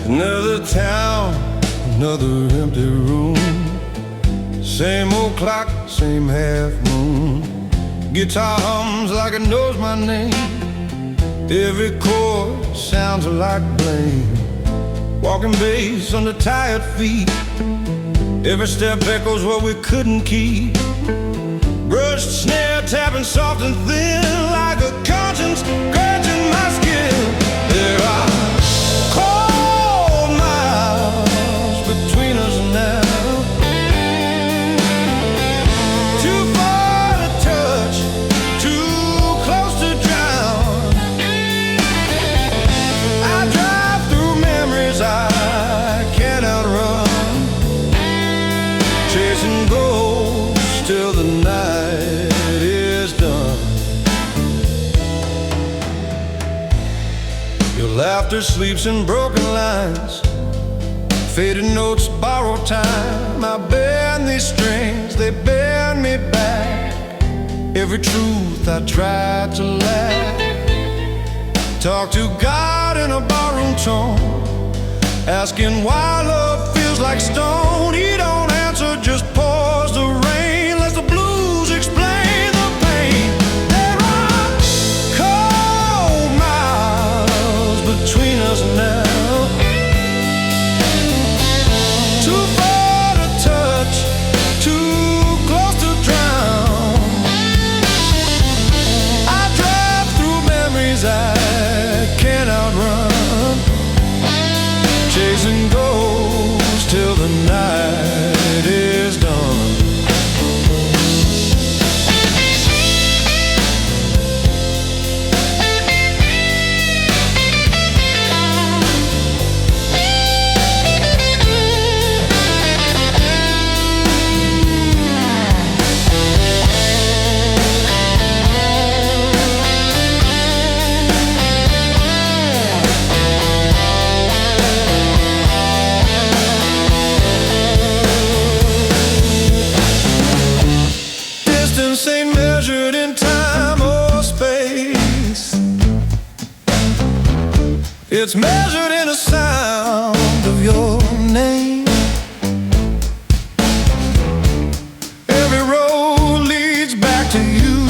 Another town, another empty room. Same old clock, same half moon. Guitar hums like it knows my name. Every chord sounds like blame. Walking bass under tired feet. Every step echoes what we couldn't keep. Brushed snare tapping soft and thin, like a conscience scratching my skin. There are cold miles between us now. Too far to touch, too close to drown. I drive through memories I can't outrun, chasing ghosts till the night is done. Your laughter sleeps in broken lines, faded notes, borrowed time. I bend these strings, they bend me back. Every truth I tried to laugh. Talk to God in a barroom tone, asking why love feels like stone. He don't answer, just pours the rain, lets the blues explain the pain. There are cold miles between us now. Too far to touch, too close to drown. I drive through memories I can't outrun, chasing ghosts till the night It's measured in the sound of your name. Every road leads back to you.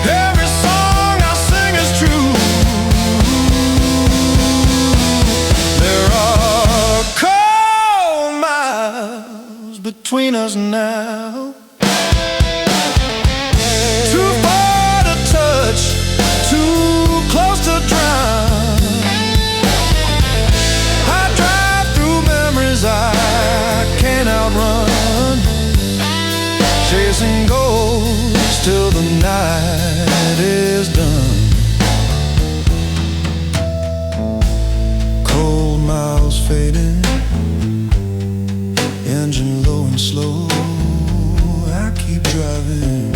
Every song I sing is true. There are cold miles between us now. Too far to touch, too close to drown. I drive through memories I can't outrun, chasing ghosts till the night is done. Cold miles fading, engine low and slow. I keep driving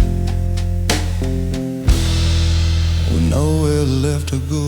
with nowhere left to go.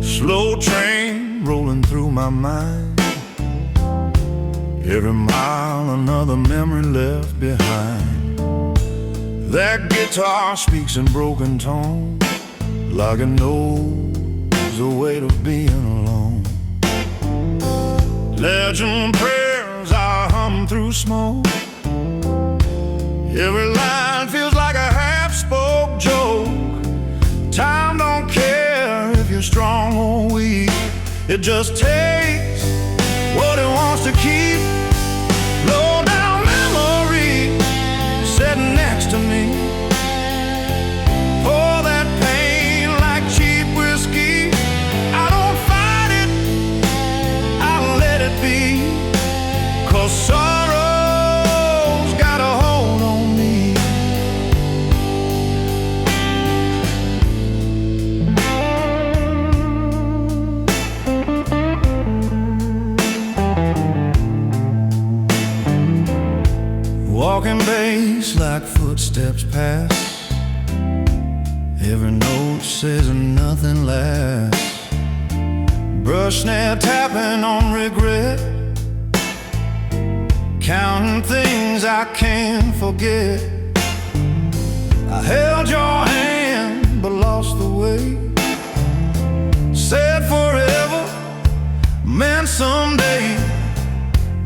Slow train rolling through my mind. Every mile another memory left behind. That guitar speaks in broken tone, like it knows the weight of being alone. Legend prayers I hum through smoke. Every line feels like a half-spoke joke. Time don't care if you're strong or weak. It just takes what it wants to keep. Low down memory sitting next to me. Pour that pain like cheap whiskey. I don't fight it, I let it be. 'Cause sorrow's got a hold on me. Walking bass like footsteps pass. Every note says nothing lasts. Brush snare tapping on regret. Counting things I can't forget. I held your hand but lost the way. Said forever, meant someday.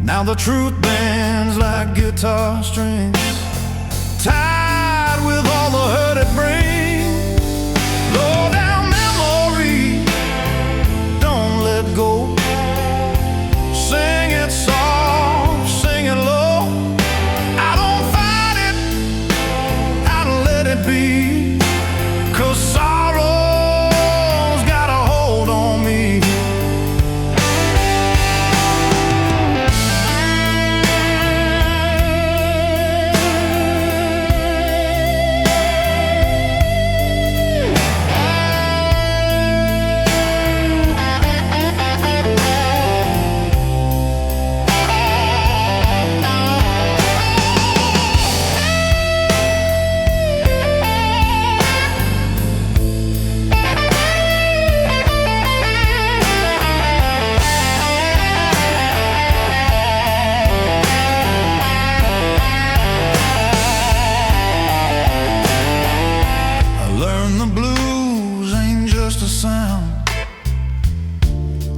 Now the truth bends like guitar strings, tied with all the hurt it brings. Low down memory, don't let go. Sing it soft, sing it low. I don't fight it, I let it be. 'Cause sorrow's got a hold on me.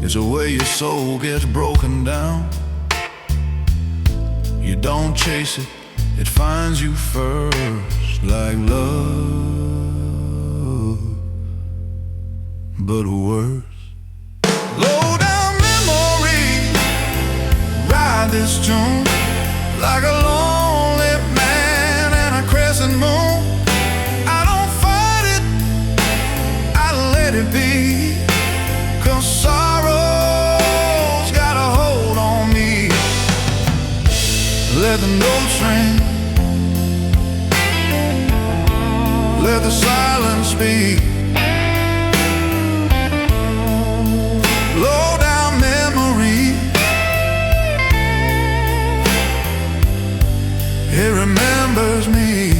It's the way your soul gets broken down. You don't chase it, it finds you first, like love, but worse. Low down memory, ride this tune like a lonely man and a crescent moon. I don't fight it, I let it be. 'Cause sorrow's got a hold on me. Let the notes ring. Let the silence speak. Low down memory, it remembers me.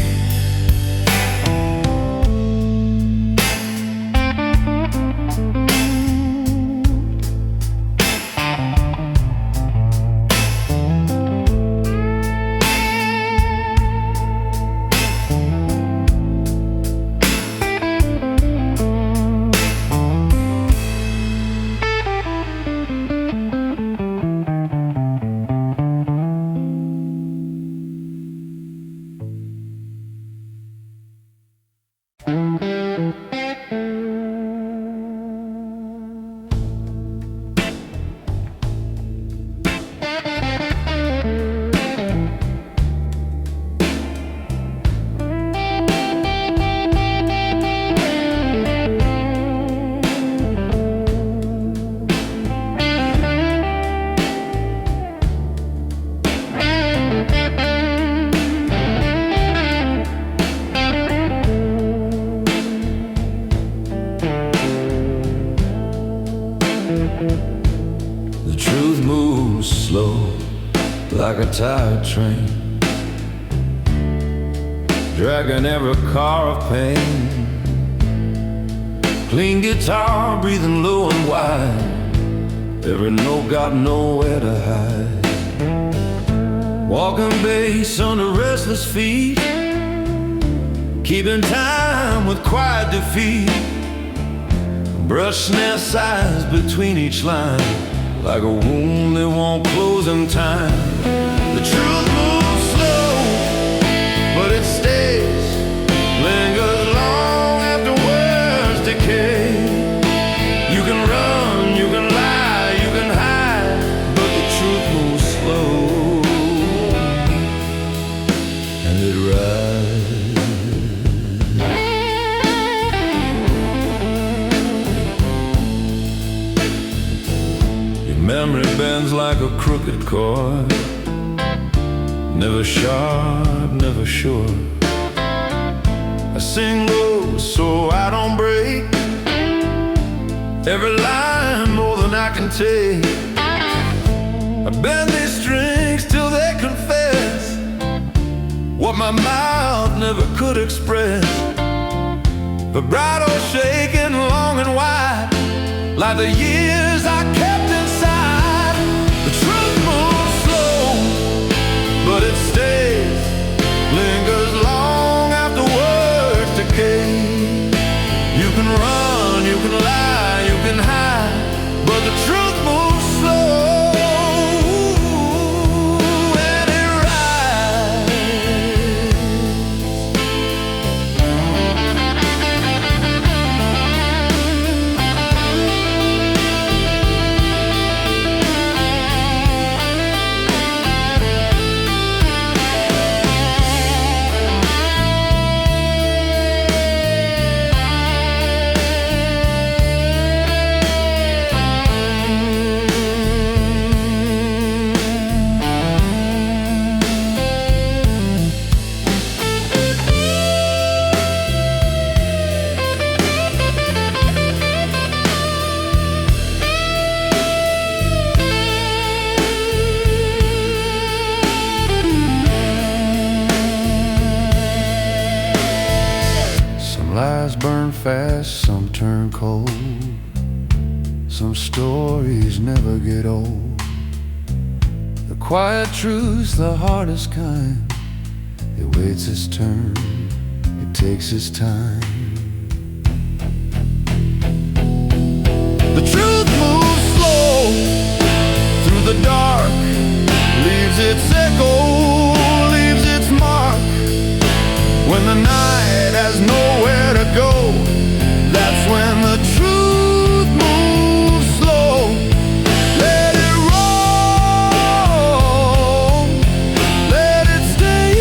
The truth moves slow like a tired train, dragging every car of pain. Clean guitar breathing low and wide, every note got nowhere to hide. Walking bass under restless feet, keeping time with quiet defeat. Brush snare sighs between each line, like a wound that won't close in time. The truth moves slow, but it stays, lingers long after words decay. You can run, you can lie, you can hide, but the truth moves slow, and it rides. Memory bends like a crooked cord, never sharp, never sure. I sing low so I don't break, every line more than I can take. I bend these strings till they confess what my mouth never could express. Vibrato shaking long and wide, like the years I kept inside. The truth moves slow, but it stays, lingers long after words decay. You can run, you can lie, you can hide, but the truth moves slow, and it lies burn fast, some turn cold, some stories never get old. The quiet truth's the hardest kind, it waits its turn, it takes its time. The truth moves slow through the dark, leaves its echo, leaves its mark. When the night has nowhere to go, that's when the truth moves slow. Let it roll, let it stay.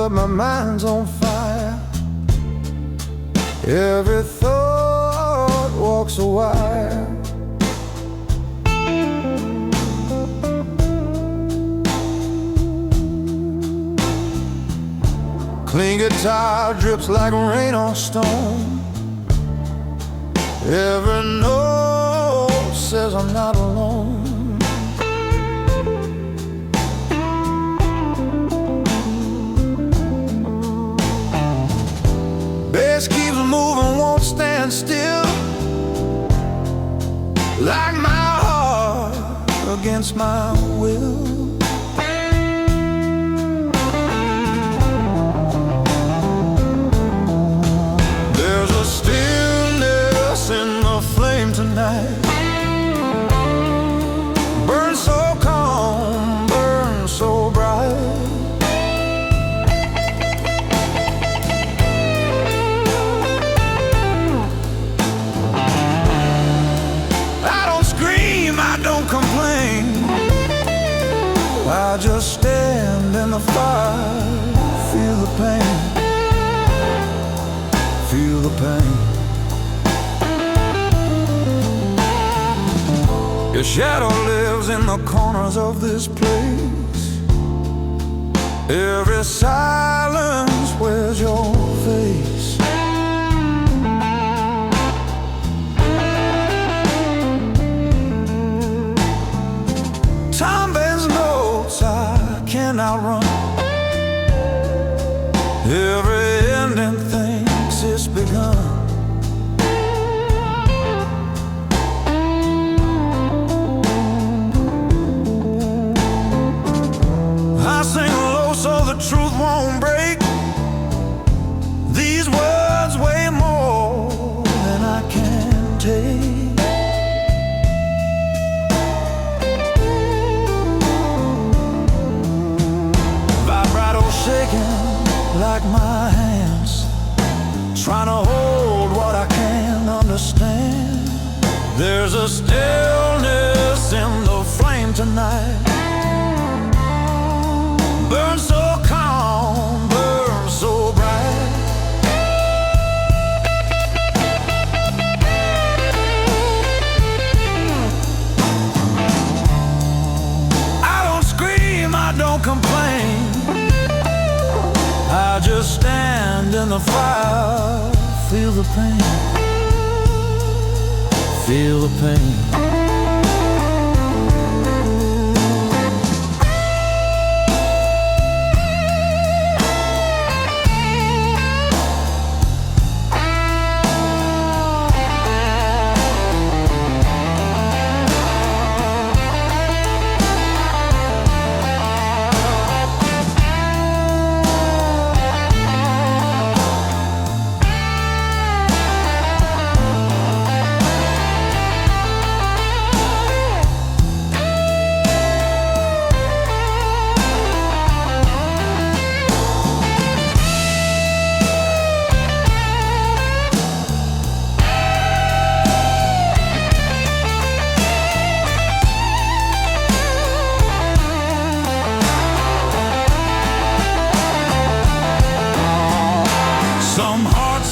but my mind's on fire. Every thought walks a wire. Clean guitar drips like rain on stone. Every note says I'm not alone. Bass keeps moving, won't stand still, like my heart against my will. There's a stillness in the flame tonight. Burn so calm, burn so bright. I just stand in the fire, feel the pain, feel the pain. Your shadow lives in the corners of this place. Every silence wears your face. Time bends notes I can't outrun. Every ending thinks it's begun. I sing low so the truth won't break. These words weigh more than I can take. Shaking like my hands, trying to hold what I can't understand. There's a stillness in the flame tonight. Burn so calm, burn so bright. I don't scream, I don't complain. I just stand in the fire, feel the pain, feel the pain.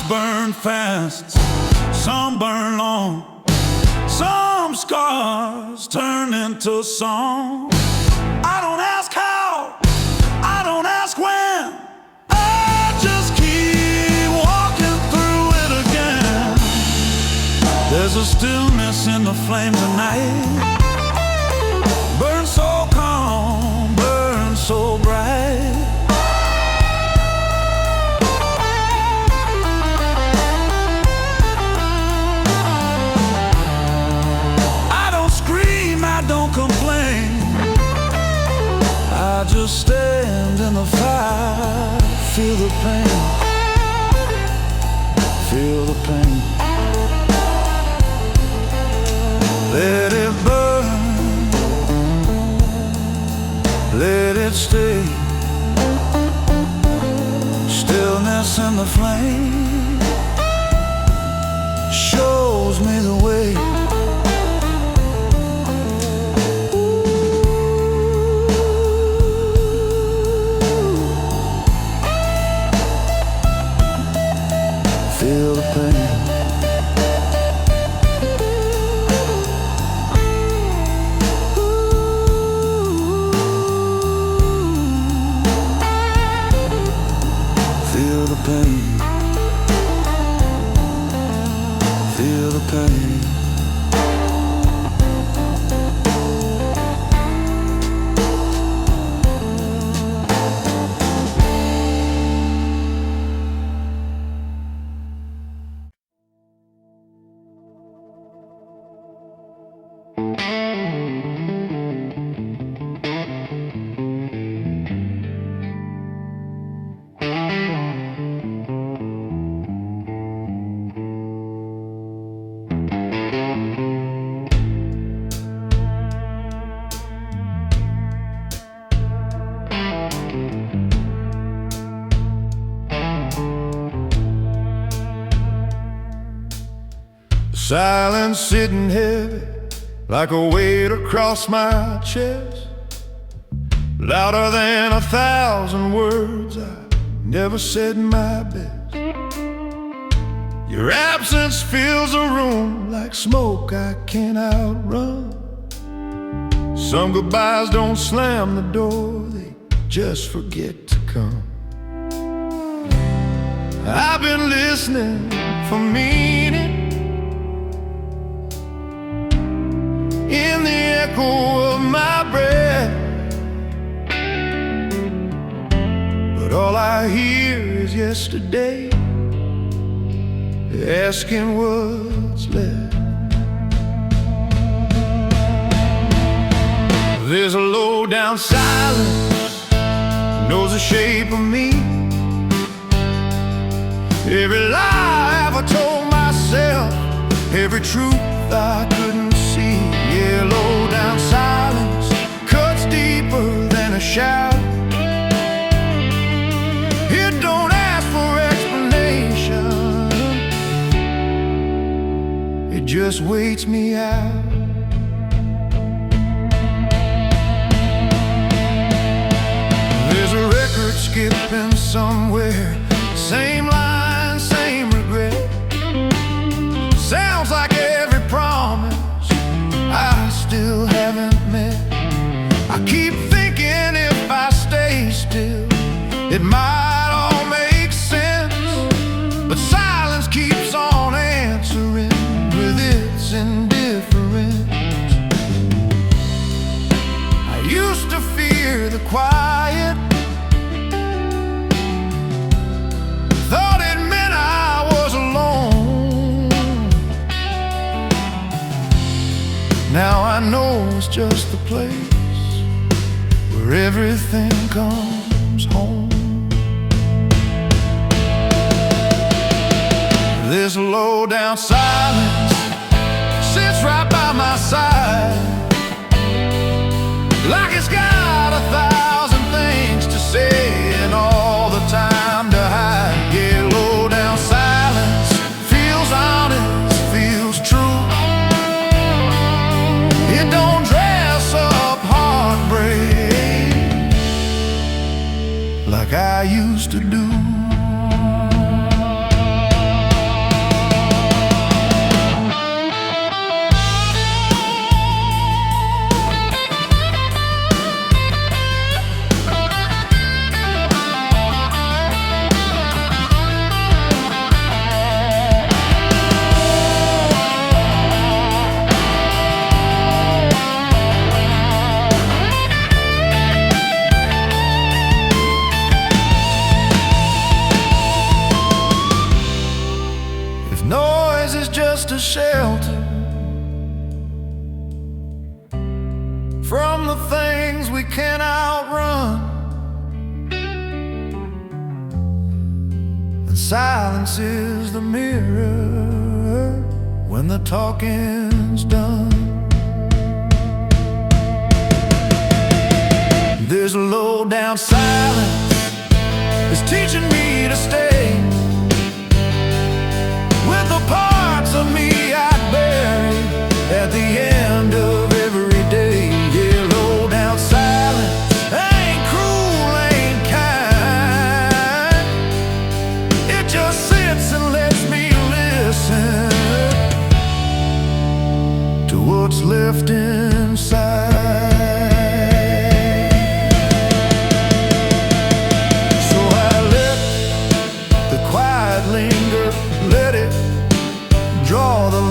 Burn fast, some burn long, some scars turn into song. I don't ask how, I don't ask when, I just keep walking through it again. There's a stillness in the flame tonight. Burn so calm, burn so bright. I just stand in the fire, feel the pain, feel the pain. Let it burn, let it stay. Stillness in the flame shows me the way. feel the pain. Silence sitting heavy like a weight across my chest, louder than 1,000 words I never said my best. Your absence fills a room like smoke I can't outrun. Some goodbyes don't slam the door, they just forget to come. I've been listening for meaning in the echo of my breath, but all I hear is yesterday asking what's left. There's a low down silence, knows the shape of me. Every lie I ever told myself, every truth I couldn't see. Yeah, low down silence cuts deeper than a shout. It don't ask for explanation, it just waits me out. There's a record skipping somewhere, same line, same regret. Sounds like every promise I still haven't met. I keep thinking if I stay still, it might all make sense. But silence keeps on answering with its indifference. I used to fear the quiet, thought it meant I was alone. Now I know it's just the place where everything comes home. This low down silence sits right by my side, like it's got 1,000 things to say and all the time to hide. Yeah, low down silence feels honest, feels true. It don't dress up heartbreak like I used to do. Noise is just a shelter from the things we can't outrun, and silence is the mirror when the talking's done. There's a low down silence that's teaching me to stay with the parts of me I bury at the end of every day. Yeah, low down silence ain't cruel, ain't kind. It just sits and lets me listen to what's left inside. So I let the quiet linger, let it draw the